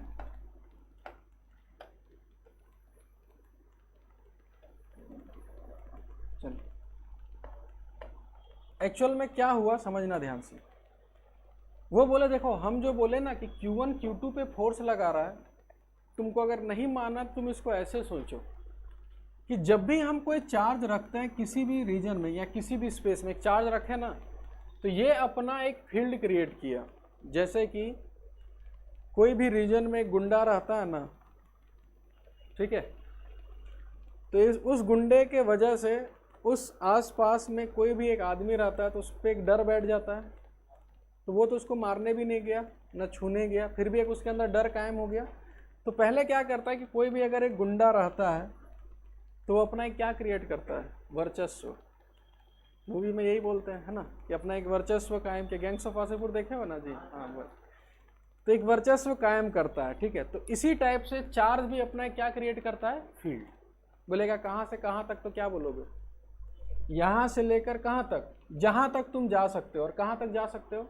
चलिए एक्चुअल में क्या हुआ समझना ध्यान से। वो बोले देखो, हम जो बोले ना कि Q1 Q2 पे फोर्स लगा रहा है, तुमको अगर नहीं माना तुम इसको ऐसे सोचो कि जब भी हम कोई चार्ज रखते हैं किसी भी रीजन में या किसी भी स्पेस में, एक चार्ज रखे ना, तो ये अपना एक फील्ड क्रिएट किया। जैसे कि कोई भी रीजन में गुंडा रहता है ना, ठीक है, तो उस गुंडे के वजह से उस आसपास में कोई भी एक आदमी रहता है तो उस पर एक डर बैठ जाता है, तो वो तो उसको मारने भी नहीं गया न छूने गया, फिर भी एक उसके अंदर डर कायम हो गया। तो पहले क्या करता है कि कोई भी अगर एक गुंडा रहता है तो वो अपना एक क्या क्रिएट करता है, वर्चस्व। मूवी में यही बोलते हैं, है ना, कि अपना एक वर्चस्व कायम किया। गैंग्स ऑफ वासेपुर देखे हो ना जी, हाँ बस, तो एक वर्चस्व कायम करता है, ठीक है। तो इसी टाइप से चार्ज भी अपना क्या क्रिएट करता है, फील्ड। बोलेगा कहाँ से कहाँ तक, तो क्या बोलोगे, यहाँ से लेकर कहाँ तक, जहाँ तक तुम जा सकते हो, और कहाँ तक जा सकते हो,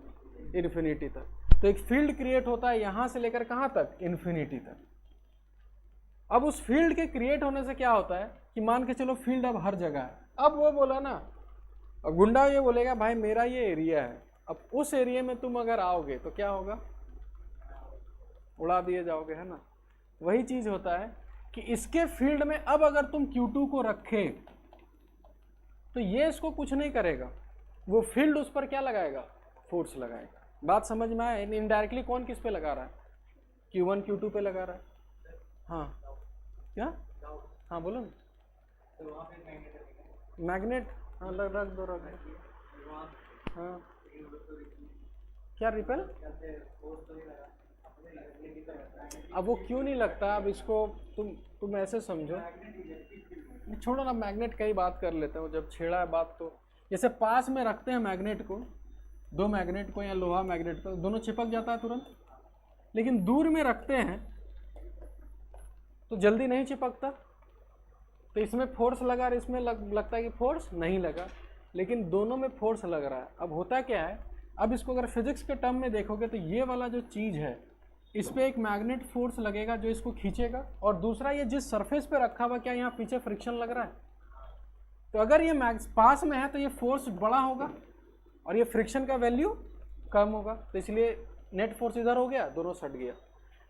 इन्फिनिटी तक। तो एक फील्ड क्रिएट होता है यहाँ से लेकर कहाँ तक, इन्फिनिटी तक। अब उस फील्ड के क्रिएट होने से क्या होता है कि मान के चलो फील्ड अब हर जगह है। अब वो बोला ना, अब गुंडा ये बोलेगा भाई मेरा ये एरिया है, अब उस एरिया में तुम अगर आओगे तो क्या होगा, उड़ा दिए जाओगे, है ना। वही चीज होता है कि इसके फील्ड में अब अगर तुम Q2 को रखे तो ये इसको कुछ नहीं करेगा, वो फील्ड उस पर क्या लगाएगा, फोर्स लगाएगा। बात समझ में आए, इनडायरेक्टली कौन किस पे लगा रहा है, Q1 Q2 पे लगा रहा है। हाँ क्या, हाँ बोलो ना, मैग्नेट, हाँ रख दो, हाँ क्या रिपेल, अब वो क्यों नहीं लगता, अब इसको तुम ऐसे समझो, छोड़ो ना, मैग्नेट का ही बात कर लेते हो, जब छेड़ा है बात तो। जैसे पास में रखते हैं मैग्नेट को, दो मैग्नेट को या लोहा मैग्नेट को, दोनों चिपक जाता है तुरंत। लेकिन दूर में रखते हैं तो जल्दी नहीं चिपकता। तो इसमें फोर्स लगा और इसमें लगता है कि फोर्स नहीं लगा, लेकिन दोनों में फोर्स लग रहा है। अब होता क्या है, अब इसको अगर फिजिक्स के टर्म में देखोगे तो ये वाला जो चीज़ है इस पर एक मैग्नेट फोर्स लगेगा जो इसको खींचेगा, और दूसरा ये जिस सरफेस पे रखा हुआ, क्या यहाँ पीछे फ्रिक्शन लग रहा है? तो अगर ये पास में है तो ये फोर्स बड़ा होगा और ये फ्रिक्शन का वैल्यू कम होगा, तो इसलिए नेट फोर्स इधर हो गया, दोनों सट गया।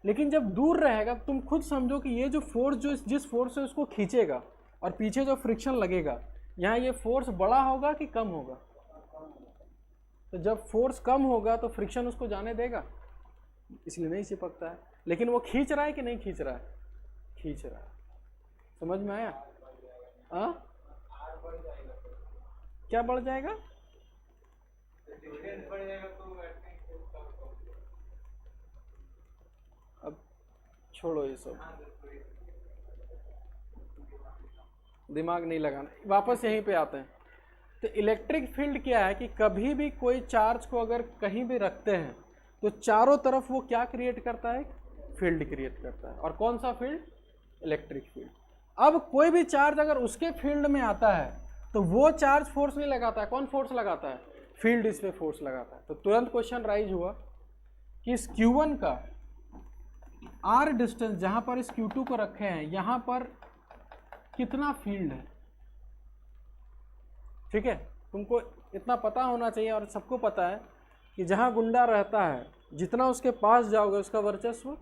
लेकिन जब दूर रहेगा, तुम खुद समझो कि ये जो फोर्स जो जिस फोर्स से उसको खींचेगा और पीछे जो फ्रिक्शन लगेगा, यहाँ ये फोर्स बड़ा होगा कि कम होगा? तो जब फोर्स कम होगा तो फ्रिक्शन उसको जाने देगा, इसलिए नहीं चिपकता है। लेकिन वो खींच रहा है कि नहीं खींच रहा है? खींच रहा है। समझ में आया? क्या बढ़ जाएगा? अब छोड़ो ये सब, दिमाग नहीं लगाना, वापस यहीं पे आते हैं। तो इलेक्ट्रिक फील्ड क्या है कि कभी भी कोई चार्ज को अगर कहीं भी रखते हैं तो चारों तरफ वो क्या क्रिएट करता है? फील्ड क्रिएट करता है। और कौन सा फील्ड? Electric field. अब कोई भी चार्ज अगर उसके फील्ड में आता है तो वो चार्ज फोर्स नहीं लगाता है, कौन फोर्स लगाता है? फील्ड इस पे फोर्स लगाता है। तो तुरंत क्वेश्चन राइज हुआ कि इस Q1 का R डिस्टेंस जहां पर इस Q2 को रखे हैं, यहां पर कितना फील्ड है? ठीक है, तुमको इतना पता होना चाहिए, और सबको पता है कि जहां गुंडा रहता है जितना उसके पास जाओगे उसका वर्चस्व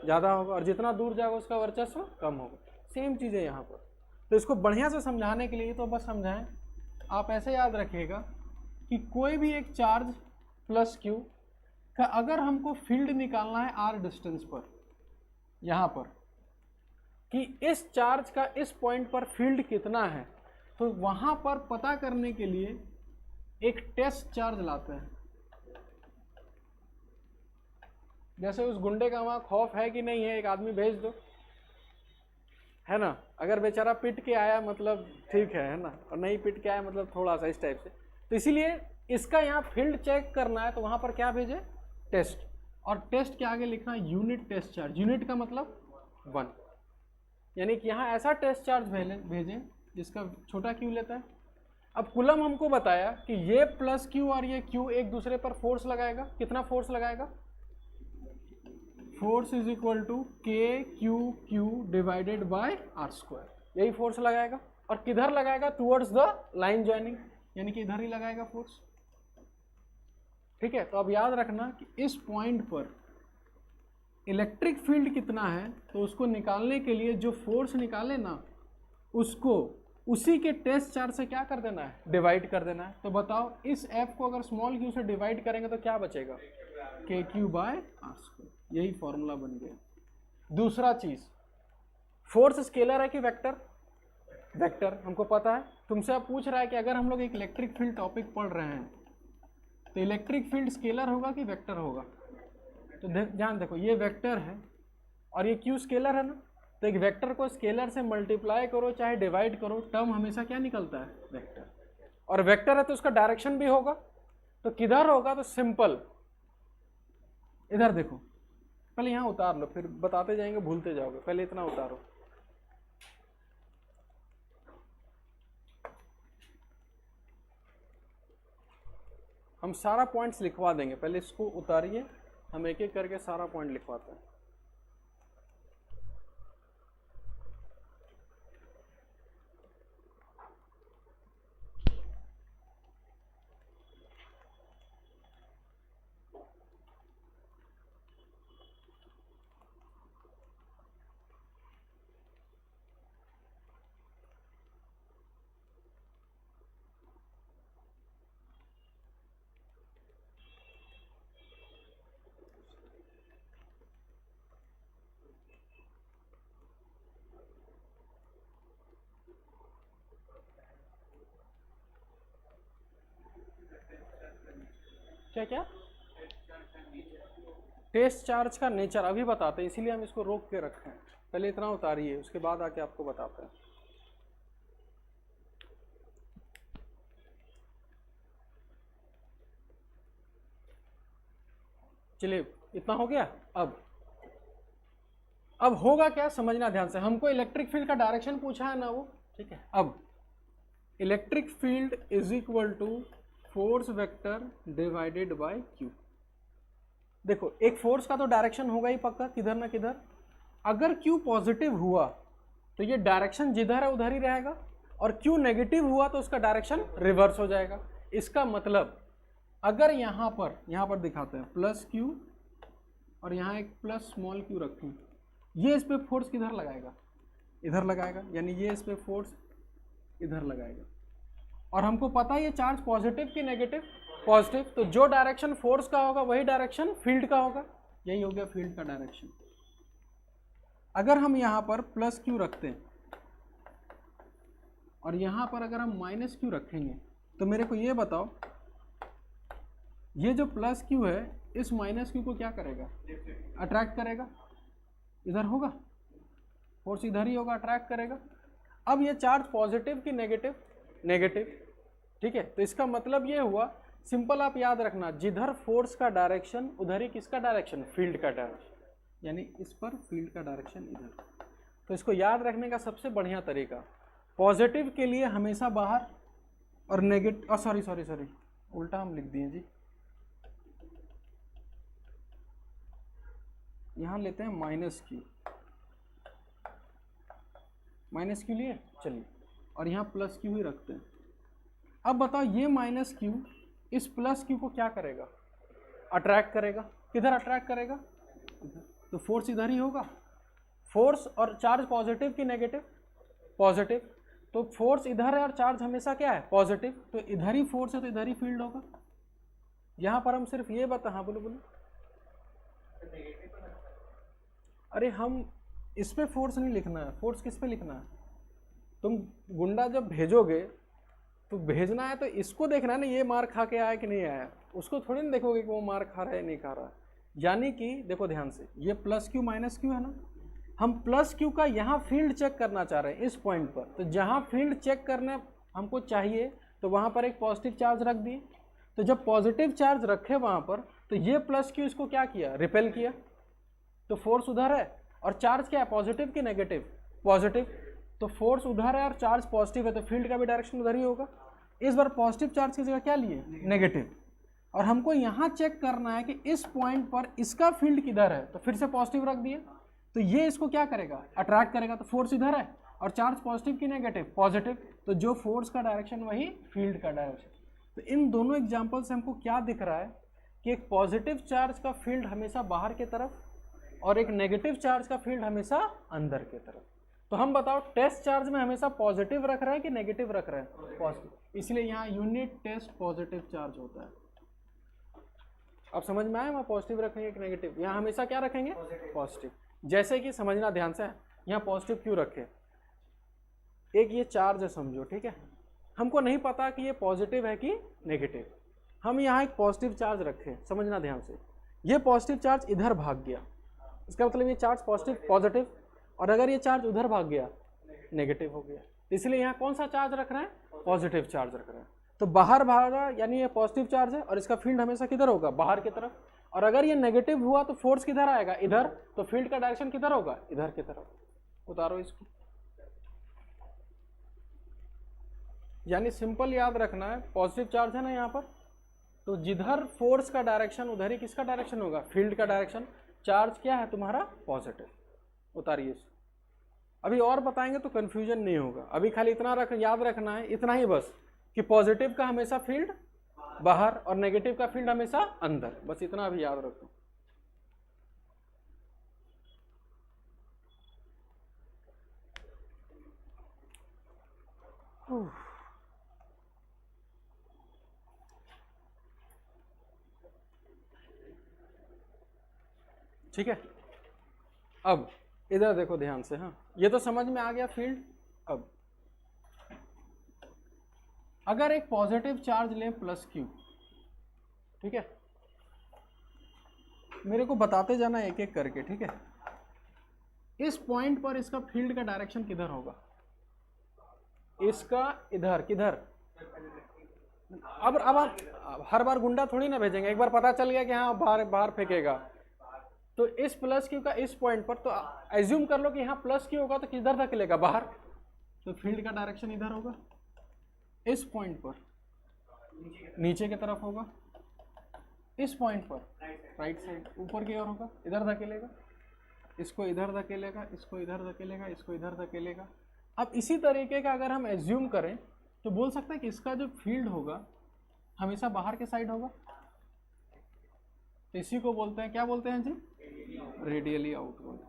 ज़्यादा होगा, और जितना दूर जाओगे उसका वर्चस्व कम होगा। सेम चीज़ है यहाँ पर। तो इसको बढ़िया से समझाने के लिए तो बस समझाएं, आप ऐसे याद रखिएगा कि कोई भी एक चार्ज प्लस Q का अगर हमको फील्ड निकालना है R डिस्टेंस पर, यहाँ पर कि इस चार्ज का इस पॉइंट पर फील्ड कितना है, तो वहाँ पर पता करने के लिए एक टेस्ट चार्ज लाते हैं। जैसे उस गुंडे का वहाँ खौफ है कि नहीं है, एक आदमी भेज दो, है ना। अगर बेचारा पिट के आया मतलब ठीक है ना, और नहीं पिट के आया मतलब थोड़ा सा इस टाइप से। तो इसीलिए इसका यहाँ फील्ड चेक करना है तो वहाँ पर क्या भेजे? टेस्ट। और टेस्ट के आगे लिखना यूनिट टेस्ट चार्ज। यूनिट का मतलब 1, यानी कि यहाँ ऐसा टेस्ट चार्ज भेजें जिसका छोटा Q लेता है। अब कूलम हमको बताया कि ये प्लस Q और ये Q एक दूसरे पर फोर्स लगाएगा। कितना फोर्स लगाएगा? Force is equal to KQ divided by R², यही फोर्स लगाएगा। और किधर लगाएगा? टुवर्ड्स द लाइन ज्वाइनिंग, यानी कि इधर ही लगाएगा फोर्स। ठीक है, तो अब याद रखना कि इस पॉइंट पर इलेक्ट्रिक फील्ड कितना है, तो उसको निकालने के लिए जो फोर्स निकाले ना, उसको उसी के टेस्ट चार्ज से क्या कर देना है? डिवाइड कर देना है। तो बताओ, इस F को अगर स्मॉल q से डिवाइड करेंगे तो क्या बचेगा? KQ by R²। यही फॉर्मूला बन गया। दूसरा चीज, फोर्स स्केलर है कि वेक्टर? वेक्टर। हमको पता है। तुमसे अब पूछ रहा है कि अगर हम लोग एक इलेक्ट्रिक फील्ड टॉपिक पढ़ रहे हैं तो इलेक्ट्रिक फील्ड स्केलर होगा कि वेक्टर होगा? तो ध्यान देखो, ये वेक्टर है और ये Q स्केलर है ना, तो एक वेक्टर को स्केलर से मल्टीप्लाई करो चाहे डिवाइड करो, टर्म हमेशा क्या निकलता है? वेक्टर। और वेक्टर है तो उसका डायरेक्शन भी होगा, तो किधर होगा? तो सिंपल, इधर देखो। पहले यहाँ उतार लो, फिर बताते जाएंगे, भूलते जाओगे। पहले इतना उतारो। हम सारा पॉइंट्स लिखवा देंगे, पहले इसको उतारिए, हम एक एक करके सारा पॉइंट लिखवाते हैं। क्या क्या? टेस्ट चार्ज का नेचर अभी बताते हैं, इसीलिए हम इसको रोक के रखे हैं। पहले इतना उतारिए, उसके बाद आके आपको बताते हैं। चलिए इतना हो गया। अब होगा क्या समझना ध्यान से, हमको इलेक्ट्रिक फील्ड का डायरेक्शन पूछा है ना वो, ठीक है। अब electric field is equal to force vector divided by q. देखो एक फोर्स का तो डायरेक्शन होगा ही पक्का, किधर ना किधर। अगर क्यू पॉजिटिव हुआ तो ये डायरेक्शन जिधर है उधर ही रहेगा, और क्यू नेगेटिव हुआ तो उसका डायरेक्शन रिवर्स हो जाएगा। इसका मतलब अगर यहाँ पर दिखाते हैं प्लस क्यू और यहाँ एक प्लस स्मॉल क्यू रखें, ये इस पे फोर्स किधर लगाएगा, इधर लगाएगा, यानी ये इस पे फोर्स इधर लगाएगा। और हमको पता है ये चार्ज पॉजिटिव कि नेगेटिव, पॉजिटिव, तो जो डायरेक्शन फोर्स का होगा वही डायरेक्शन फील्ड का होगा, यही हो गया फील्ड का डायरेक्शन। अगर हम यहाँ पर प्लस क्यू रखते हैं और यहाँ पर अगर हम माइनस क्यू रखेंगे, तो मेरे को ये बताओ ये जो प्लस क्यू है इस माइनस क्यू को क्या करेगा, अट्रैक्ट करेगा, इधर होगा, फोर्स इधर ही होगा, अट्रैक्ट करेगा। अब ये चार्ज पॉजिटिव कि नेगेटिव, नेगेटिव, ठीक है। तो इसका मतलब ये हुआ, सिंपल आप याद रखना, जिधर फोर्स का डायरेक्शन उधर ही किसका डायरेक्शन, फील्ड का डायरेक्शन, यानी इस पर फील्ड का डायरेक्शन इधर। तो इसको याद रखने का सबसे बढ़िया तरीका, पॉजिटिव के लिए हमेशा बाहर और नेगेटिव, सॉरी उल्टा हम लिख दिए जी, यहाँ लेते हैं माइनस क्यू लिए, चलिए, और यहाँ प्लस क्यू ही रखते हैं। अब बताओ ये माइनस क्यू इस प्लस क्यू को क्या करेगा, अट्रैक्ट करेगा, किधर अट्रैक्ट करेगा, तो फोर्स इधर ही होगा। फोर्स और चार्ज पॉजिटिव कि नेगेटिव, पॉजिटिव, तो फोर्स इधर है और चार्ज हमेशा क्या है, पॉजिटिव, तो इधर ही फोर्स है तो इधर ही फील्ड होगा। यहाँ पर हम सिर्फ ये बता, हाँ बोलो, अरे हम इस पे फोर्स नहीं लिखना है, फोर्स किस पे लिखना है, तुम गुंडा जब भेजोगे तो भेजना है तो इसको देखना है ना, ये मार खा के आया कि नहीं आया, उसको थोड़ी ना देखोगे कि वो मार खा रहा है नहीं खा रहा। यानी कि देखो ध्यान से, ये प्लस क्यू माइनस क्यू है ना, हम प्लस क्यू का यहाँ फील्ड चेक करना चाह रहे हैं इस पॉइंट पर, तो जहाँ फील्ड चेक करना हमको चाहिए तो वहाँ पर एक पॉजिटिव चार्ज रख दिए। तो जब पॉजिटिव चार्ज रखे वहाँ पर, तो ये प्लस क्यू इसको क्या किया, रिपेल किया, तो फोर्स उधर है और चार्ज क्या है, पॉजिटिव कि नेगेटिव, पॉजिटिव, तो फोर्स उधर है और चार्ज पॉजिटिव है, तो फील्ड का भी डायरेक्शन उधर ही होगा। इस बार पॉजिटिव चार्ज की जगह क्या लिए, नेगेटिव, और हमको यहाँ चेक करना है कि इस पॉइंट पर इसका फील्ड किधर है, तो फिर से पॉजिटिव रख दिए, तो ये इसको क्या करेगा, अट्रैक्ट करेगा, तो फोर्स इधर है और चार्ज पॉजिटिव कि नेगेटिव, पॉजिटिव, तो जो फोर्स का डायरेक्शन वही फील्ड का डायरेक्शन। तो इन दोनों एग्जाम्पल से हमको क्या दिख रहा है कि एक पॉजिटिव चार्ज का फील्ड हमेशा बाहर की तरफ और एक नेगेटिव चार्ज का फील्ड हमेशा अंदर की तरफ। तो हम बताओ टेस्ट चार्ज में हमेशा पॉजिटिव रख रहे हैं कि नेगेटिव रख रहे हैं, पॉजिटिव, इसलिए यहाँ यूनिट टेस्ट पॉजिटिव चार्ज होता है। अब समझ में आया, वहाँ पॉजिटिव रखेंगे कि नेगेटिव, यहाँ हमेशा क्या रखेंगे, पॉजिटिव। जैसे कि समझना ध्यान से, यहाँ पॉजिटिव क्यों रखे, एक ये चार्ज है समझो, ठीक है, हमको नहीं पता कि ये पॉजिटिव है कि नेगेटिव, हम यहाँ एक पॉजिटिव चार्ज रखे, समझना ध्यान से, ये पॉजिटिव चार्ज इधर भाग गया, इसका मतलब ये चार्ज पॉजिटिव, और अगर ये चार्ज उधर भाग गया नेगेटिव हो गया, इसलिए यहाँ कौन सा चार्ज रख रहे हैं, पॉजिटिव चार्ज रख रहे हैं। तो बाहर भागा यानी ये पॉजिटिव चार्ज है और इसका फील्ड हमेशा किधर होगा, बाहर की तरफ, और अगर ये नेगेटिव हुआ तो फोर्स किधर आएगा, इधर, तो फील्ड का डायरेक्शन किधर होगा, इधर की तरफ। उतारो इसको, यानी सिंपल याद रखना है, पॉजिटिव चार्ज है ना यहाँ पर, तो जिधर फोर्स का डायरेक्शन उधर ही किसका डायरेक्शन होगा, फील्ड का डायरेक्शन। चार्ज क्या है तुम्हारा, पॉजिटिव, उतारिए इसको। अभी और बताएंगे तो कंफ्यूजन नहीं होगा, अभी खाली इतना याद रखना है, इतना ही बस, कि पॉजिटिव का हमेशा फील्ड बाहर और नेगेटिव का फील्ड हमेशा अंदर, बस इतना अभी याद रखो। ठीक है, अब इधर देखो ध्यान से, हाँ ये तो समझ में आ गया फील्ड। अब अगर एक पॉजिटिव चार्ज लें प्लस क्यू, ठीक है, मेरे को बताते जाना एक एक करके, ठीक है, इस पॉइंट पर इसका फील्ड का डायरेक्शन किधर होगा, इसका इधर, किधर, अब आप हर बार गुंडा थोड़ी ना भेजेंगे, एक बार पता चल गया कि हाँ बाहर बाहर फेंकेगा, तो इस प्लस क्यू का इस पॉइंट पर, तो एज्यूम कर लो कि यहाँ प्लस क्यू होगा तो किधर धकेलेगा, बाहर, तो फील्ड का डायरेक्शन इधर होगा, इस पॉइंट पर नीचे की तरफ होगा, इस पॉइंट पर राइट साइड ऊपर की ओर होगा, इधर धकेलेगा, इसको इधर धकेलेगा, इसको इधर धकेलेगा, इसको इधर धकेलेगा। अब इसी तरीके का अगर हम एज्यूम करें तो बोल सकते हैं कि इसका जो फील्ड होगा हमेशा बाहर के साइड होगा, तो इसी को बोलते हैं, क्या बोलते हैं जी, रेडियली आउटवर्ड।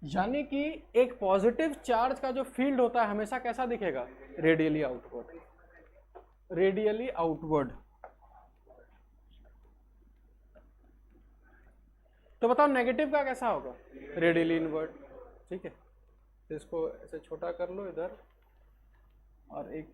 यानी कि एक पॉजिटिव चार्ज का जो फील्ड होता है हमेशा कैसा दिखेगा, रेडियली आउटवर्ड, रेडियली आउटवर्ड। तो बताओ नेगेटिव का कैसा होगा, रेडियली इनवर्ड। ठीक है, तो इसको ऐसे छोटा कर लो इधर, और एक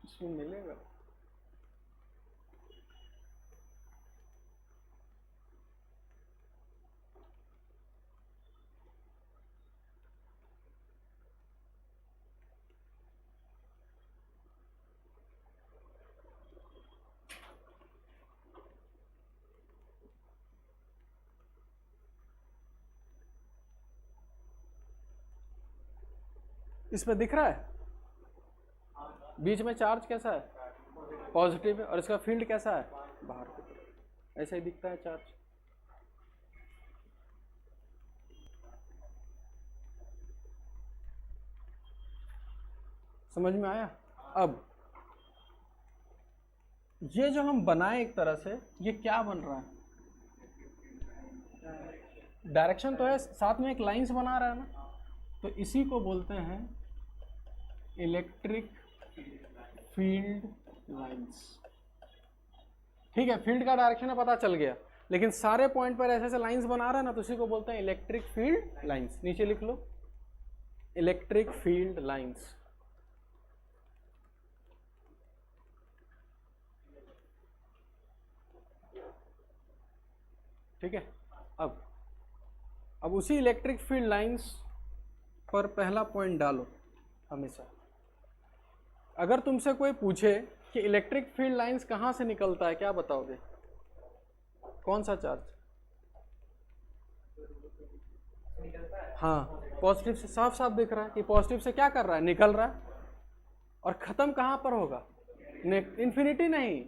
इसमें मिलेगा। इसमें दिख रहा है बीच में चार्ज कैसा है, पॉजिटिव है, और इसका फील्ड कैसा है, बाहर की तरफ, ऐसा ही दिखता है चार्ज। समझ में आया। अब ये जो हम बनाए एक तरह से, ये क्या बन रहा है, डायरेक्शन तो है, साथ में एक लाइंस बना रहा है ना, तो इसी को बोलते हैं इलेक्ट्रिक फील्ड लाइंस। ठीक है, फील्ड का डायरेक्शन है पता चल गया, लेकिन सारे पॉइंट पर ऐसे ऐसे लाइंस बना रहा है ना, तो इसी को बोलते हैं इलेक्ट्रिक फील्ड लाइंस। नीचे लिख लो इलेक्ट्रिक फील्ड लाइंस। ठीक है, अब उसी इलेक्ट्रिक फील्ड लाइंस पर पहला पॉइंट डालो हमेशा। अगर तुमसे कोई पूछे कि इलेक्ट्रिक फील्ड लाइंस कहाँ से निकलता है, क्या बताओगे, कौन सा चार्ज? हाँ, पॉजिटिव से, साफ साफ दिख रहा है कि पॉजिटिव से क्या कर रहा है, निकल रहा है, और खत्म कहाँ पर होगा, इन्फिनिटी नहीं,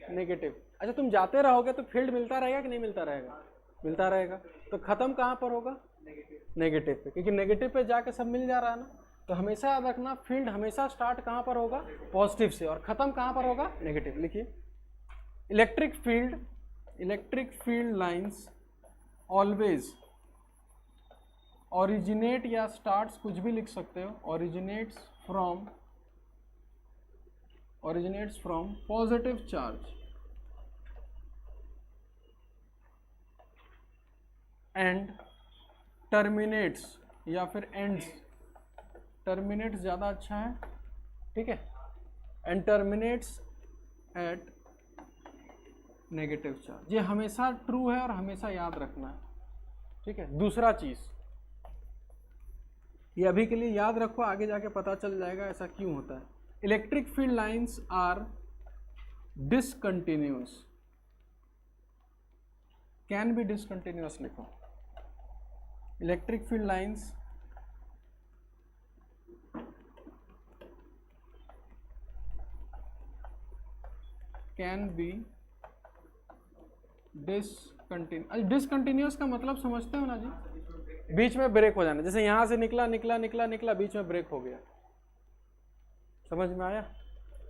नेगेटिव। अच्छा, तुम जाते रहोगे तो फील्ड मिलता रहेगा कि नहीं मिलता रहेगा, मिलता रहेगा, तो खत्म कहाँ पर होगा, नेगेटिव पे, क्योंकि नेगेटिव पे जाके सब मिल जा रहा है ना। तो हमेशा याद रखना, फील्ड हमेशा स्टार्ट कहाँ पर होगा, पॉजिटिव से, और खत्म कहाँ पर होगा, नेगेटिव। लिखिए electric field lines always originate या स्टार्ट्स, कुछ भी लिख सकते हो, originates from positive charge and terminates, या फिर एंड्स, टर्मिनेट्स ज़्यादा अच्छा है, ठीक है, and terminates at negative charge. ये हमेशा ट्रू है और हमेशा याद रखना है। ठीक है, दूसरा चीज़, ये अभी के लिए याद रखो, आगे जाके पता चल जाएगा ऐसा क्यों होता है। Electric field lines are discontinuous, can be discontinuous लिखो, electric field lines can be discontinuous का मतलब समझते हो ना जी, बीच में ब्रेक हो जाना, जैसे यहां से निकला बीच में ब्रेक हो गया, समझ में आया।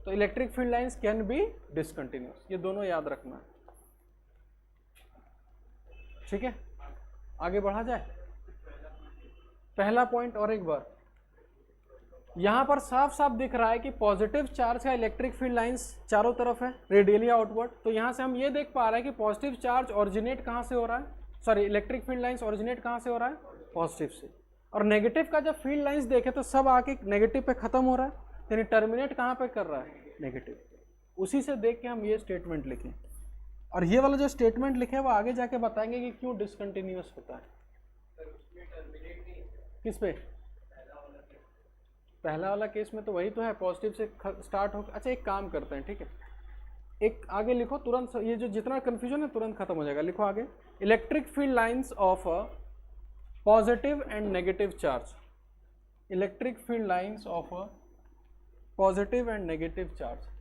तो electric field lines can be discontinuous, ये दोनों याद रखना है। ठीक है, आगे बढ़ा जाए। पहला पॉइंट और एक बार, यहां पर साफ साफ दिख रहा है कि पॉजिटिव चार्ज का इलेक्ट्रिक फील्ड लाइंस चारों तरफ है, रेडियली आउटवर्ड। तो यहां से हम ये देख पा रहे हैं कि पॉजिटिव चार्ज ओरिजिनेट कहां से हो रहा है, sorry electric field lines originate कहाँ से हो रहा है, पॉजिटिव से, और नेगेटिव का जब फील्ड लाइंस देखे तो सब आके नेगेटिव पे खत्म हो रहा है, यानी टर्मिनेट कहाँ पे कर रहा है, नेगेटिव। उसी से देख के हम ये स्टेटमेंट लिखें, और ये वाला जो स्टेटमेंट लिखे वो आगे जाके बताएंगे कि क्यों डिसकंटिन्यूअस होता है। किस पे, पहला वाला केस में तो वही तो है, पॉजिटिव से स्टार्ट हो। अच्छा एक काम करते हैं, ठीक है, एक आगे लिखो तुरंत, ये जो जितना कंफ्यूजन है तुरंत खत्म हो जाएगा। लिखो आगे, electric field lines of a positive and negative charge, electric field lines of a positive and negative charge.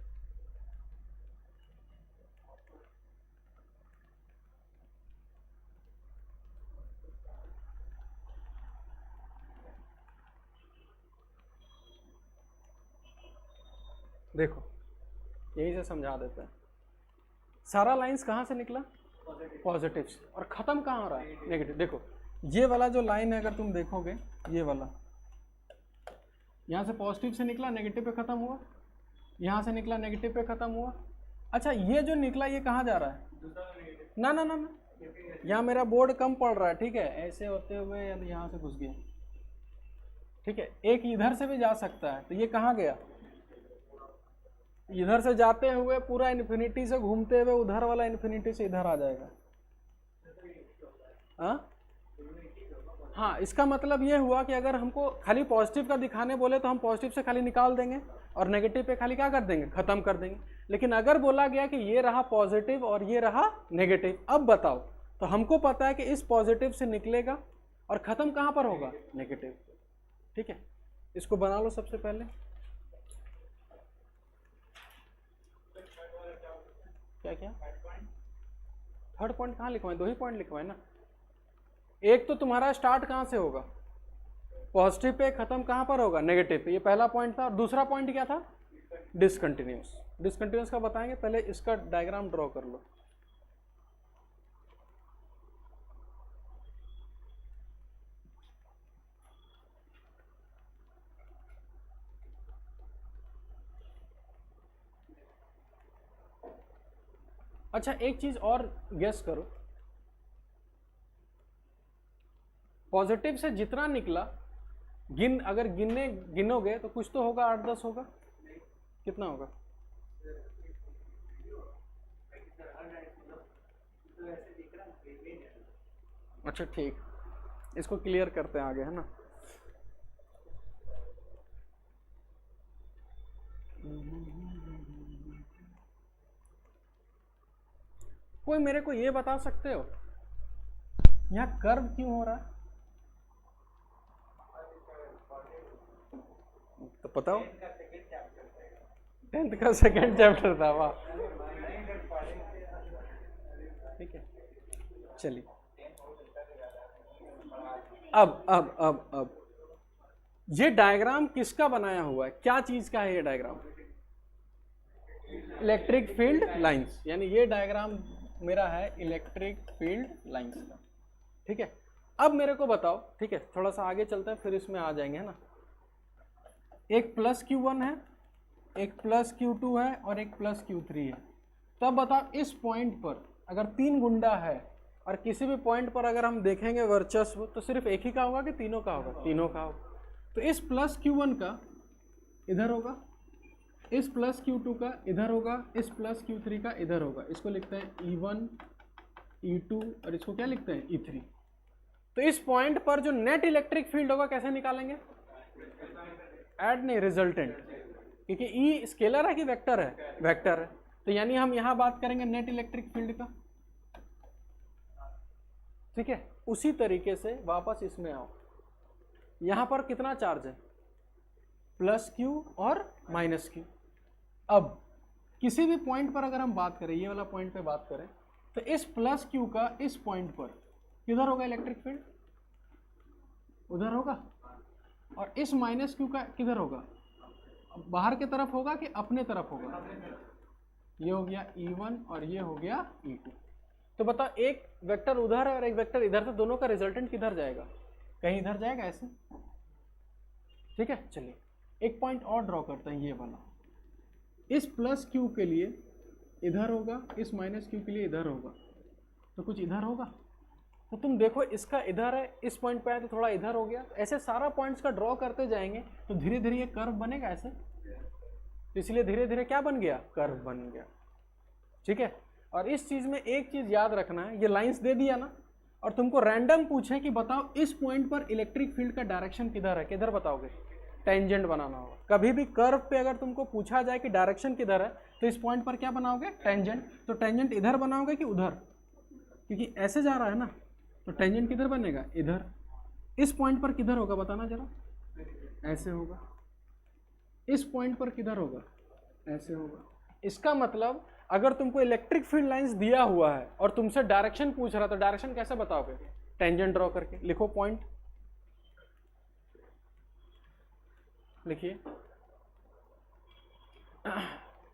देखो यही से समझा देते हैं, सारा लाइंस कहाँ से निकला, पॉजिटिव से, और खत्म कहाँ हो रहा है, नेगेटिव। देखो ये वाला जो लाइन है अगर तुम देखोगे, ये वाला यहाँ से पॉजिटिव से निकला, नेगेटिव पे खत्म हुआ, यहाँ से निकला, नेगेटिव पे खत्म हुआ। अच्छा ये जो निकला ये कहाँ जा रहा है, ना ना ना ना, यहाँ मेरा बोर्ड कम पड़ रहा है, ठीक है, ऐसे होते हुए यहाँ से घुस गया, ठीक है, एक इधर से भी जा सकता है, तो ये कहाँ गया, इधर से जाते हुए पूरा इन्फिनिटी से घूमते हुए उधर वाला इन्फिनिटी से इधर आ जाएगा। हाँ इसका मतलब ये हुआ कि अगर हमको खाली पॉजिटिव का दिखाने बोले तो हम पॉजिटिव से खाली निकाल देंगे और नेगेटिव पे खाली क्या कर देंगे, खत्म कर देंगे। लेकिन अगर बोला गया कि ये रहा पॉजिटिव और ये रहा नेगेटिव, अब बताओ, तो हमको पता है कि इस पॉजिटिव से निकलेगा और खत्म कहाँ पर होगा, नेगेटिव। ठीक है, इसको बना लो सबसे पहले। क्या क्या थर्ड पॉइंट कहाँ लिखवाएं, दो ही पॉइंट लिखवाएं ना। एक तो तुम्हारा स्टार्ट कहाँ से होगा, पॉजिटिव पे, खत्म कहाँ पर होगा, नेगेटिव पे, ये पहला पॉइंट था। और दूसरा पॉइंट क्या था, डिसकंटिन्यूअस। डिसकंटिन्यूअस का बताएंगे, पहले इसका डायग्राम ड्रॉ कर लो। अच्छा एक चीज और गेस करो, पॉजिटिव से जितना निकला अगर गिनोगे तो कुछ तो होगा, 8-10 होगा, कितना होगा, अच्छा ठीक, इसको क्लियर करते हैं आगे, है ना। कोई मेरे को ये बता सकते हो यहाँ कर्व क्यों हो रहा है, तो बताओ। 10th का सेकेंड चैप्टर था, वाह, ठीक है। चलिए अब ये डायग्राम किसका बनाया हुआ है, क्या चीज का है ये डायग्राम, इलेक्ट्रिक फील्ड लाइंस, यानी ये डायग्राम मेरा है इलेक्ट्रिक फील्ड लाइंस का। ठीक है, अब मेरे को बताओ, ठीक है, थोड़ा सा आगे चलते हैं फिर इसमें आ जाएंगे, है ना। एक प्लस Q1 है, एक प्लस Q2 है और एक प्लस Q3 है। तब बताओ इस पॉइंट पर अगर 3 गुंडा है और किसी भी पॉइंट पर अगर हम देखेंगे वर्चस्व, तो सिर्फ एक ही का होगा कि तीनों का होगा, तीनों का होगा। तो इस प्लस Q1 का इधर होगा, इस प्लस Q2 का इधर होगा, इस प्लस Q3 का इधर होगा। इसको लिखते हैं E1 E2 और इसको क्या लिखते हैं E3। तो इस पॉइंट पर जो नेट इलेक्ट्रिक फील्ड होगा कैसे निकालेंगे, ऐड नहीं, रिजल्टेंट, क्योंकि E स्केलर है कि वेक्टर है, वेक्टर है। तो यानी हम यहां बात करेंगे नेट इलेक्ट्रिक फील्ड का। ठीक है, उसी तरीके से वापस इसमें आओ, यहां पर कितना चार्ज है, प्लस Q और माइनस Q। अब किसी भी पॉइंट पर अगर हम बात करें, ये वाला पॉइंट पे बात करें, तो इस प्लस Q का इस पॉइंट पर किधर होगा इलेक्ट्रिक फील्ड, उधर होगा, और इस माइनस Q का किधर होगा, बाहर की तरफ होगा कि अपने तरफ होगा। ये हो गया E1 और ये हो गया E2। तो बताओ एक वेक्टर उधर है और एक वेक्टर इधर, से दोनों का रिजल्टेंट किधर जाएगा, कहीं इधर जाएगा ऐसे। ठीक है, चलिए एक पॉइंट और ड्रॉ करते हैं, ये वाला। इस प्लस Q के लिए इधर होगा, इस माइनस Q के लिए इधर होगा, तो कुछ इधर होगा, तो तुम देखो इसका इधर है, इस पॉइंट पे है तो थोड़ा इधर हो गया, ऐसे सारा पॉइंट्स का ड्रॉ करते जाएंगे तो धीरे धीरे ये कर्व बनेगा ऐसे, तो इसलिए धीरे धीरे क्या बन गया, कर्व बन गया। ठीक है, और इस चीज में एक चीज याद रखना है, ये लाइंस दे दिया ना, और तुमको रैंडम पूछे कि बताओ इस पॉइंट पर इलेक्ट्रिक फील्ड का डायरेक्शन किधर है, किधर बताओगे, टेंजेंट बनाना होगा। कभी भी कर्व पे अगर तुमको पूछा जाए कि डायरेक्शन किधर है तो इस पॉइंट पर क्या बनाओगे, टेंजेंट। तो टेंजेंट इधर बनाओगे कि उधर, क्योंकि ऐसे जा रहा है ना, तो टेंजेंट किधर बनेगा, इधर। इस पॉइंट पर किधर होगा बताना जरा, ऐसे होगा। इस पॉइंट पर किधर होगा, ऐसे होगा। इसका मतलब अगर तुमको इलेक्ट्रिक फील्ड लाइंस दिया हुआ है और तुमसे डायरेक्शन पूछ रहा, तो डायरेक्शन कैसे बताओगे, टेंजेंट ड्रॉ करके। लिखो पॉइंट, लिखिए,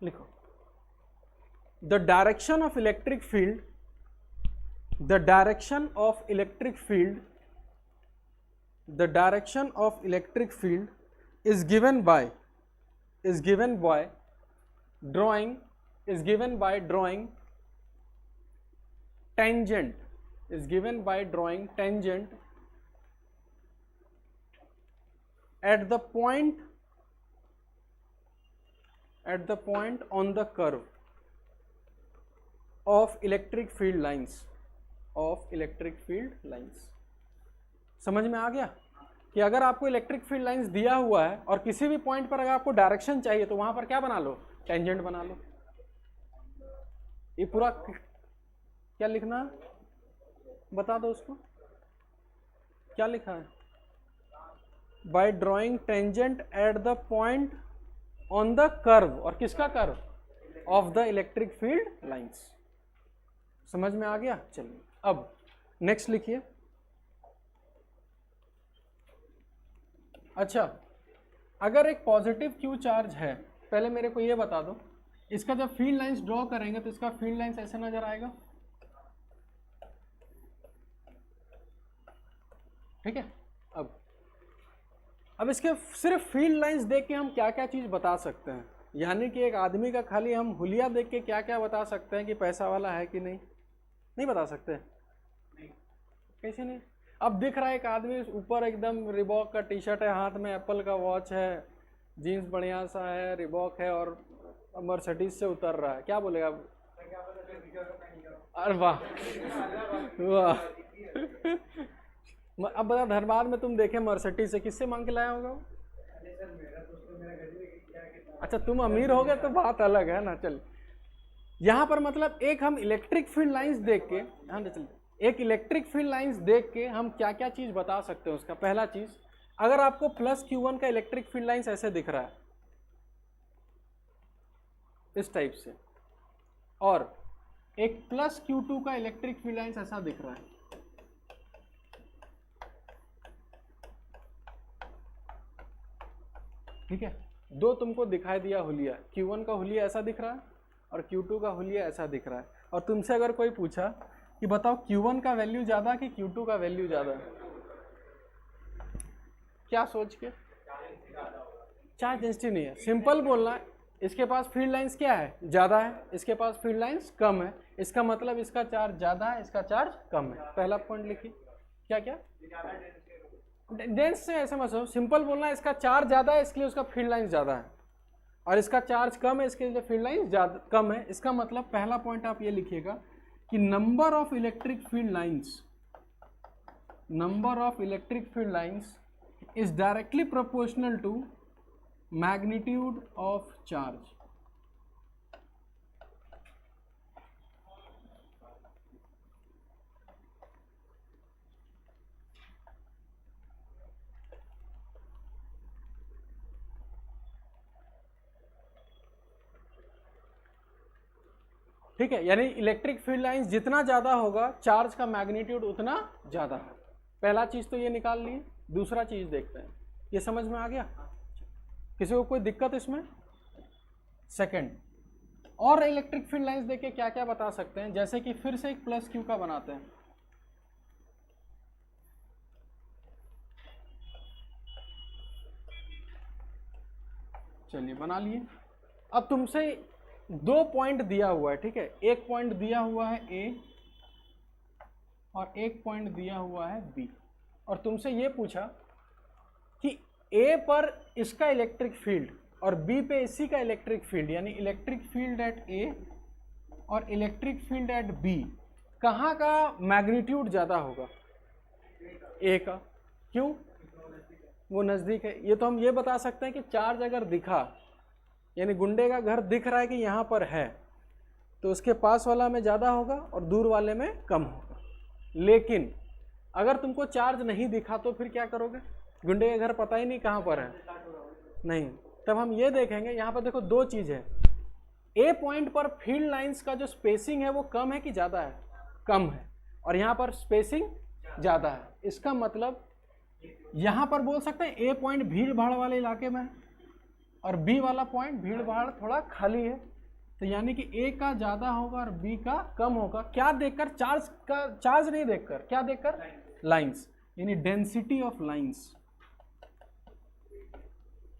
लिखो, the direction of electric field, the direction of electric field, the direction of electric field is given by drawing, is given by drawing tangent, is given by drawing tangent at the point on the curve of electric field lines, of electric field lines. समझ में आ गया कि अगर आपको electric field lines दिया हुआ है और किसी भी पॉइंट पर अगर आपको डायरेक्शन चाहिए तो वहां पर क्या बना लो, टेंजेंट बना लो। ये पूरा क्या लिखना, बता दो उसको, क्या लिखा है, bye drawing tangent at the point on the curve, और किसका curve, of the electric field lines. समझ में आ गया। चलिए अब नेक्स्ट लिखिए। अच्छा, अगर एक पॉजिटिव क्यू चार्ज है, पहले मेरे को ये बता दो, इसका जब फील्ड लाइंस ड्रॉ करेंगे तो इसका फील्ड लाइंस ऐसे नजर आएगा, ठीक है। अब इसके सिर्फ फील्ड लाइंस देख के हम क्या क्या चीज बता सकते हैं, यानी कि एक आदमी का खाली हम हुलिया देख के क्या क्या बता सकते हैं कि पैसा वाला है कि नहीं, नहीं बता सकते, कैसे नहीं। अब दिख रहा है एक आदमी ऊपर एकदम रिबॉक का टी शर्ट है, हाथ में एप्पल का वॉच है, जीन्स बढ़िया सा है, रिबॉक है, और मर्सिडीज से उतर रहा है, क्या बोलेगा, अरे वाह वाह। अब बता, धनबाद में तुम देखे मर्सिडीज से किससे मांग के लाया होगा वो? अच्छा तुम अमीर हो गए तो बात अलग है ना। चल, यहां पर मतलब एक हम इलेक्ट्रिक फील्ड लाइंस देख के, हाँ चल, एक इलेक्ट्रिक फील्ड लाइंस देख के हम क्या क्या चीज बता सकते हैं उसका। पहला चीज, अगर आपको प्लस Q1 का इलेक्ट्रिक फील्ड लाइंस ऐसे दिख रहा है इस टाइप से, और एक प्लस Q2 का इलेक्ट्रिक फील्ड लाइंस ऐसा दिख रहा है, ठीक है, दो तुमको दिखाई दिया हुलिया, Q1 का हुलिया ऐसा दिख रहा है और Q2 का हुलिया ऐसा दिख रहा है, और तुमसे अगर कोई पूछा कि बताओ Q1 का वैल्यू ज्यादा कि Q2 का वैल्यू ज्यादा है, क्या सोच के, चार्ज डेंसिटी नहीं है, सिंपल बोलना है, इसके पास फील्ड लाइंस क्या है, ज्यादा है, इसके पास फील्ड लाइंस कम है, इसका मतलब इसका चार्ज ज्यादा है, इसका चार्ज कम है। पहला पॉइंट लिखिए, क्या क्या, डेंस से ऐसा मत समझो, सिंपल बोलना है, इसका चार्ज ज्यादा है इसलिए उसका फील्ड लाइंस ज्यादा है, और इसका चार्ज कम है इसके लिए फील्ड लाइंस ज्यादा कम है। इसका मतलब पहला पॉइंट आप ये लिखिएगा कि number of electric field lines is directly proportional to magnitude of charge। ठीक है, यानी इलेक्ट्रिक फील्ड लाइंस जितना ज्यादा होगा चार्ज का मैग्नीट्यूड उतना ज्यादा है। पहला चीज तो ये निकाल लिए, दूसरा चीज देखते हैं, ये समझ में आ गया, किसी को कोई दिक्कत इसमें। सेकंड, और इलेक्ट्रिक फील्ड लाइंस देख के क्या क्या बता सकते हैं, जैसे कि फिर से एक प्लस Q का बनाते हैं, चलिए बना लिए। अब तुमसे दो पॉइंट दिया हुआ है, ठीक है, एक पॉइंट दिया हुआ है A और एक पॉइंट दिया हुआ है बी, और तुमसे ये पूछा कि ए पर इसका इलेक्ट्रिक फील्ड और बी पे इसी का इलेक्ट्रिक फील्ड, यानी इलेक्ट्रिक फील्ड एट ए और इलेक्ट्रिक फील्ड एट बी, कहाँ का मैग्नीट्यूड ज़्यादा होगा? ए का। क्यों? वो नज़दीक है। ये तो हम ये बता सकते हैं कि चार्ज अगर दिखा, यानी गुंडे का घर दिख रहा है कि यहाँ पर है, तो उसके पास वाला में ज़्यादा होगा और दूर वाले में कम होगा। लेकिन अगर तुमको चार्ज नहीं दिखा तो फिर क्या करोगे? गुंडे का घर पता ही नहीं कहाँ पर है, नहीं। तब हम ये देखेंगे, यहाँ पर देखो दो चीज़ है। ए पॉइंट पर फील्ड लाइंस का जो स्पेसिंग है वो कम है कि ज़्यादा है? कम है। और यहाँ पर स्पेसिंग ज़्यादा है। इसका मतलब यहाँ पर बोल सकते हैं ए पॉइंट भीड़ भाड़ वाले इलाके में है और बी वाला पॉइंट भीड़ भाड़ थोड़ा खाली है, तो यानी कि ए का ज़्यादा होगा और बी का कम होगा। क्या देखकर? चार्ज नहीं देखकर, क्या देखकर? लाइंस, यानी density of lines.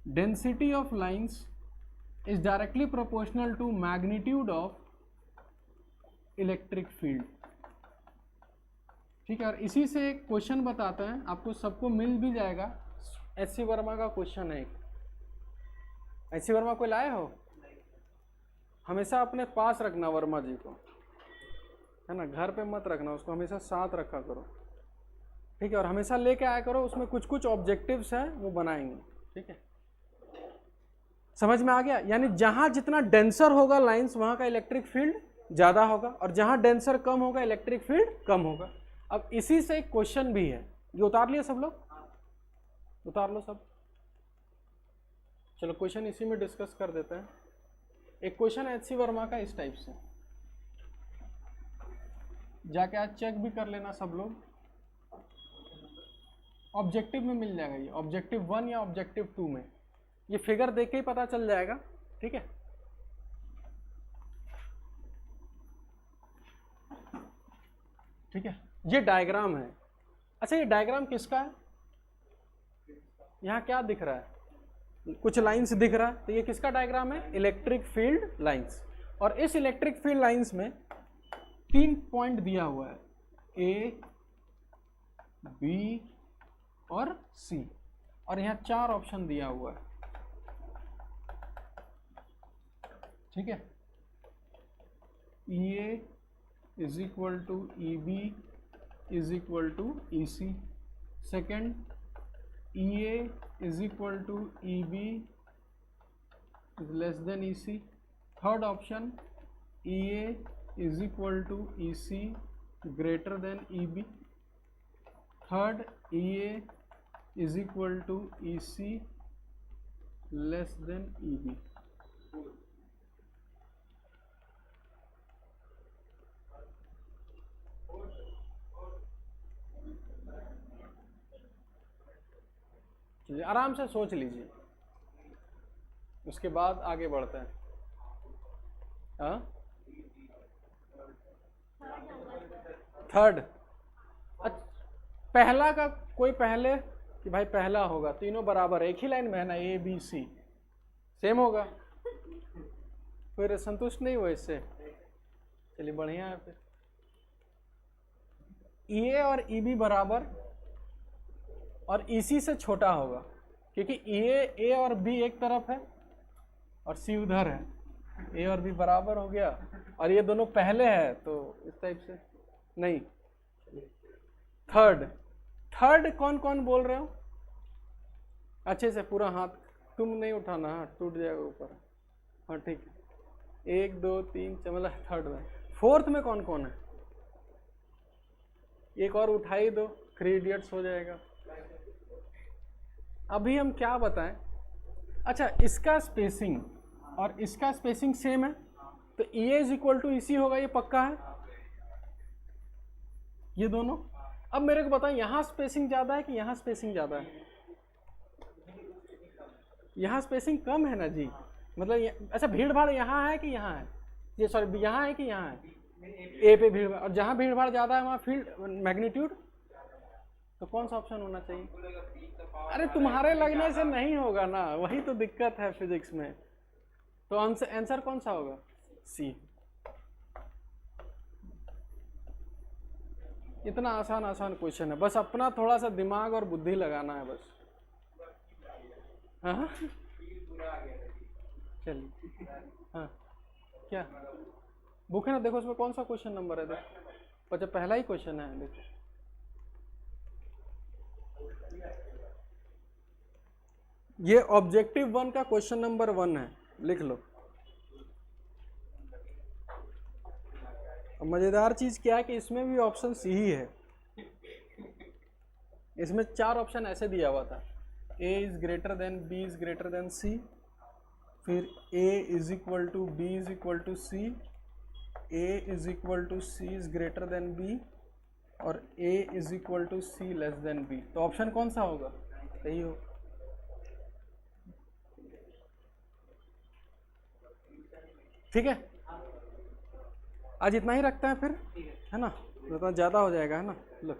Density of lines is directly proportional to magnitude of electric field. ठीक है, और इसी से एक क्वेश्चन बताते हैं, आपको सबको मिल भी जाएगा। एच.सी. वर्मा का क्वेश्चन है। एच.सी. वर्मा को लाए हो? हमेशा अपने पास रखना वर्मा जी को, है ना, घर पे मत रखना, उसको हमेशा साथ रखा करो। ठीक है, और हमेशा लेके आया करो, उसमें कुछ कुछ ऑब्जेक्टिव्स हैं वो बनाएंगे। ठीक है, समझ में आ गया? यानी जहां जितना डेंसर होगा लाइंस, वहां का इलेक्ट्रिक फील्ड ज़्यादा होगा, और जहां डेंसर कम होगा इलेक्ट्रिक फील्ड कम होगा। अब इसी से एक क्वेश्चन भी है, ये उतार लिया सब लोग? उतार लो सब। चलो क्वेश्चन इसी में डिस्कस कर देते हैं। एक क्वेश्चन है एच.सी. वर्मा का इस टाइप से, जाके आज चेक भी कर लेना सब लोग, ऑब्जेक्टिव में मिल जाएगा ये, ऑब्जेक्टिव 1 या ऑब्जेक्टिव 2 में, ये फिगर देख के ही पता चल जाएगा। ठीक है, ठीक है, ये डायग्राम है। अच्छा, ये डायग्राम किसका है? यहाँ क्या दिख रहा है? कुछ लाइंस दिख रहा है, तो ये किसका डायग्राम है? Electric field lines. और इस इलेक्ट्रिक फील्ड लाइंस में 3 पॉइंट दिया हुआ है, ए, बी और सी, और यहाँ 4 ऑप्शन दिया हुआ है। ठीक है, E A is equal to E B is equal to E C. Second, E A is equal to EB is less than EC. Third option, EA is equal to EC greater than EB. Third, EA is equal to EC less than EB. आराम से सोच लीजिए, उसके बाद आगे बढ़ते हैं। Third, पहला का कोई पहले कि भाई पहला होगा, तीनों बराबर एक ही लाइन में है ना, ए बी सी सेम होगा, फिर संतुष्ट नहीं हुआ इससे? चलिए बढ़िया है। फिर ई ए और ई बी बराबर और इसी से छोटा होगा, क्योंकि ए और बी एक तरफ है और सी उधर है, ए और बी बराबर हो गया, और ये दोनों पहले है, तो इस टाइप से नहीं। थर्ड कौन कौन बोल रहे हो? अच्छे से पूरा हाथ, तुम नहीं उठाना, हाथ टूट जाएगा ऊपर। हाँ ठीक है, 1 2 3 मतलब थर्ड में। फोर्थ में कौन कौन है? एक और उठा ही दो, 3 इडियट्स हो जाएगा। अभी हम क्या बताएं? अच्छा, इसका स्पेसिंग और इसका स्पेसिंग सेम है, तो ई A is equal to E सी होगा, ये पक्का है, ये दोनों। अब मेरे को बताएं, यहाँ स्पेसिंग ज़्यादा है कि यहाँ स्पेसिंग ज़्यादा है? यहाँ स्पेसिंग कम है ना जी, मतलब अच्छा भीड़ भाड़ यहाँ है कि यहाँ है? ये सॉरी, यहाँ है कि यहाँ है? ए पे भीड़ भाड़, और जहाँ भीड़ भाड़ ज़्यादा है वहाँ फील्ड मैग्नीट्यूड, तो कौन सा ऑप्शन होना चाहिए? अरे तुम्हारे लगने से नहीं होगा ना, वही तो दिक्कत है फिजिक्स में। तो आंसर कौन सा होगा? सी। इतना आसान आसान क्वेश्चन है, बस अपना थोड़ा सा दिमाग और बुद्धि लगाना है बस। हाँ चलिए, हाँ क्या बुक है ना, देखो उसमें कौन सा क्वेश्चन नंबर है, देखो अच्छा पहला ही क्वेश्चन है, देखो ये ऑब्जेक्टिव 1 का क्वेश्चन नंबर 1 है, लिख लो। मजेदार चीज क्या है कि इसमें भी ऑप्शन सी ही है, इसमें 4 ऑप्शन ऐसे दिया हुआ था, a is greater than b is greater than c, फिर a is equal to b is equal to c, a is equal to c is greater than b, और a is equal to c less than b। तो option कौन सा होगा, सही हो। ठीक है, आज इतना ही रखते हैं फिर, है ना, इतना ज़्यादा हो जाएगा, है ना। लो